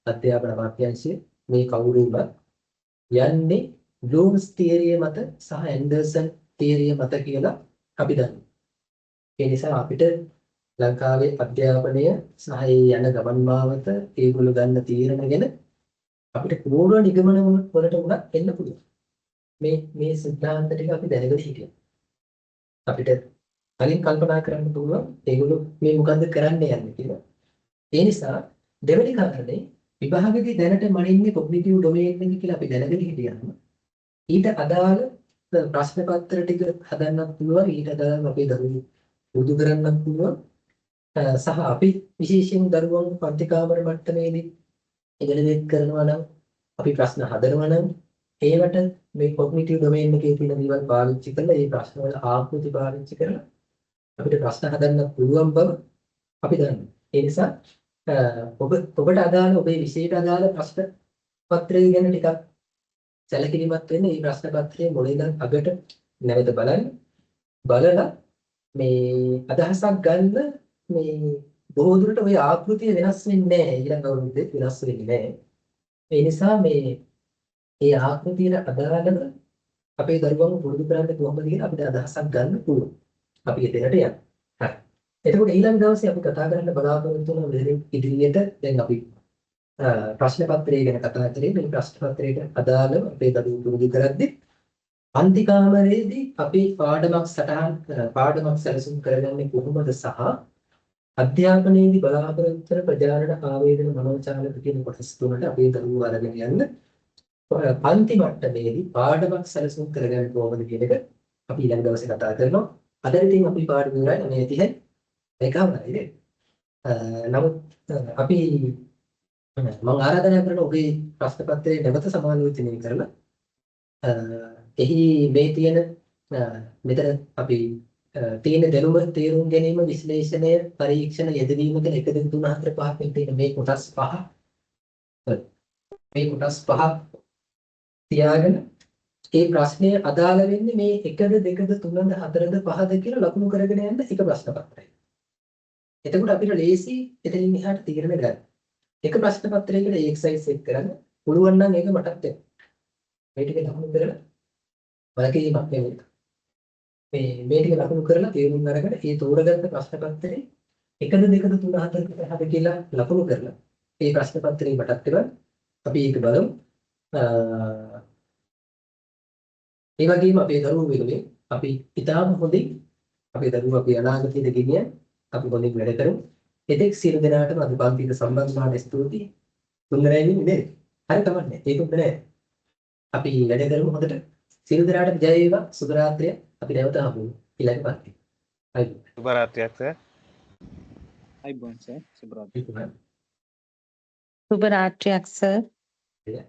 S1: අධ්‍යාපන අමාත්‍යාංශය මේ කවුරුම යන්නේ බ්ලූම්ස් තියරිය මත සහ ඇන්ඩර්සන් තියරිය මත කියලා අපි දන්නවා. ඒ නිසා අපිට ලංකාවේ අධ්‍යාපනය සහ යන ගමන් මාවත ඒගොල්ලෝ ගන්න තීරණ ගැන අපිට පූර්ව නිගමන වලට උනත් එන්න පුළුවන්. මේ සිද්ධාන්ත ටික අපි දැනගෙන හිටියා. අපිට කලින් කල්පනා කරන්න පුළුවන් ඒගොල්ලෝ මේ මොකද්ද කරන්න යන්නේ කියලා. ඒ නිසා දෙවෙනි කාරණේ විභාගයේ දැනට මනින්නේ කොග්නිටිව් ඩොමේන් එක කියලා අපි දැනගෙන හිටියනම් ඊට අදාළ ප්‍රශ්න පත්‍ර ටික හදන්නත් පුළුවන්. ඊට අදාළව අපේ දරුවෝ පුරුදු කරන්නත් පුළුවන්. සහ අපි විශේෂයෙන් දරුවන් පන්ති කාමර මට්ටමේදී ඉගෙනීම් කරනවා නම් අපි ප්‍රශ්න හදනවා නම් ඒවට මේ කොග්නිටිව් ඩොමේන් එකේ තියෙන දේවල් පාවිච්චි කරලා ඒ ප්‍රශ්න වල ආකෘති පාවිච්චි කරලා අපිට ප්‍රශ්න හදන්න පුළුවන් බව අපි දන්නවා. ඒ නිසා ඔබට අදාළ ඔබේ විෂයට අදාළ ප්‍රශ්න පත්‍රය ගැන ටිකක් සැලකිලිමත් වෙන්න. මේ ප්‍රශ්න පත්‍රයේ මුලින් ඉඳන් අගට නැවත බලලා මේ අදහසක් ගන්න. මේ බොහෝ දුරට ওই ආකෘතිය වෙනස් වෙන්නේ නැහැ. ඊළඟ අවුරුද්දේ වෙනස් වෙන්නේ නැහැ. ඒ නිසා මේ ආකෘතියට අදාළව අපේ දරුවන්ව පුරුදු කරන්නේ කොහොමද කියලා අපිට අදහසක් ගන්න පුළුවන්. අපි එතනට යමු. හරි. එතකොට ඊළඟ දවසේ අපි කතා කරන්න බලාපොරොත්තු වෙන ඉදිරියට දැන් අපි ප්‍රශ්න පත්‍රය ගැන කතා කරේ. මේ ප්‍රශ්න පත්‍රයට අදාළව අපේ දරුවෝ පුරුදු කරද්දී අන්ති කාමරයේදී අපි පාඩමක් සැලසුම් කරගන්නේ කොහොමද සහ අධ්‍යාපනයේදී බලාපොරොත්තු වන ප්‍රජානන ආවේදන මනෝචාලක කියන කොටස් තුනට අපේ දරුවෝ අරගෙන යන්න පන්ති මට්ටමේදී පාඩමක් සැලසුම් කරගන්න කොහොමද කියන එක අපි ඊළඟ දවසේ කතා කරනවා. අද ඉතින් අපි පාඩම ඉවරයි 9:30යි. ඒකමයි නේද? නමුත් අපි මම ආරාධනා කරන ඔබේ ප්‍රශ්න පත්‍රයේ නැවත සමාලෝචනය කරලා එහි මේ තියෙන මෙතන අපි තියෙන දැනුම තේරුම් ගැනීම විශ්ලේෂණය පරීක්ෂණ යෙදවීම කියලා 1 2 3 4 5 වෙන තියෙන මේ කොටස් පහ තියාගෙන ඒ ප්‍රශ්නය අදාළ වෙන්නේ මේ 1ද 2ද 3ද 4ද 5ද කියලා ලකුණු කරගෙන යන්න එක ප්‍රශ්න පත්‍රයයි. එතකොට අපිට ලේසි එතනින් එහාට තීරණ ගන්න. එක ප්‍රශ්න පත්‍රයකට ඒ එක්සර්සයිස් සෙට් කරන්න පුළුවන් නම් ඒක මටත් දෙන්න. මේ ටික ලකුණු කරලා වලකීමක් නෙවෙයි. මේ ටික ලකුණු කරලා තේරුම් අරගෙන ඒ තෝරගත්ත ප්‍රශ්න පත්‍රේ 1ද 2ද 3 4ද 5ද කියලා ලකුණු කරලා ඒ ප්‍රශ්න පත්‍රේ මටත් දෙන්න. අපි ඒක බලමු. ඒ වගේම අපේ දරුවෝ වෙනුවෙන් අපි ඉතාම හොඳින් අපේ දරුවෝ අපි අනාගතයේ ගෙනියන් අපි හොඳින් වැඩ කරමු. එතෙක් සියලු දෙනාටම අද පන්තිට සම්බන්ධ වුණාට ස්තුතියි. තුන්දරයි නේද? හරි කමන්නේ. ඒක උඩ නෑ. අපි වැඩ කරමු හොඳට. සියලු දෙනාටම ජය වේවා. සුබ රාත්‍රිය. අපි නැවත හමුවෙමු ඊළඟ පන්තියේ. හරි.
S4: සුබ රාත්‍රියක් සර්.
S2: අයිබෝන් සර්. සුබ රාත්‍රිය.
S3: සුබ රාත්‍රියක් සර්.
S1: Yeah.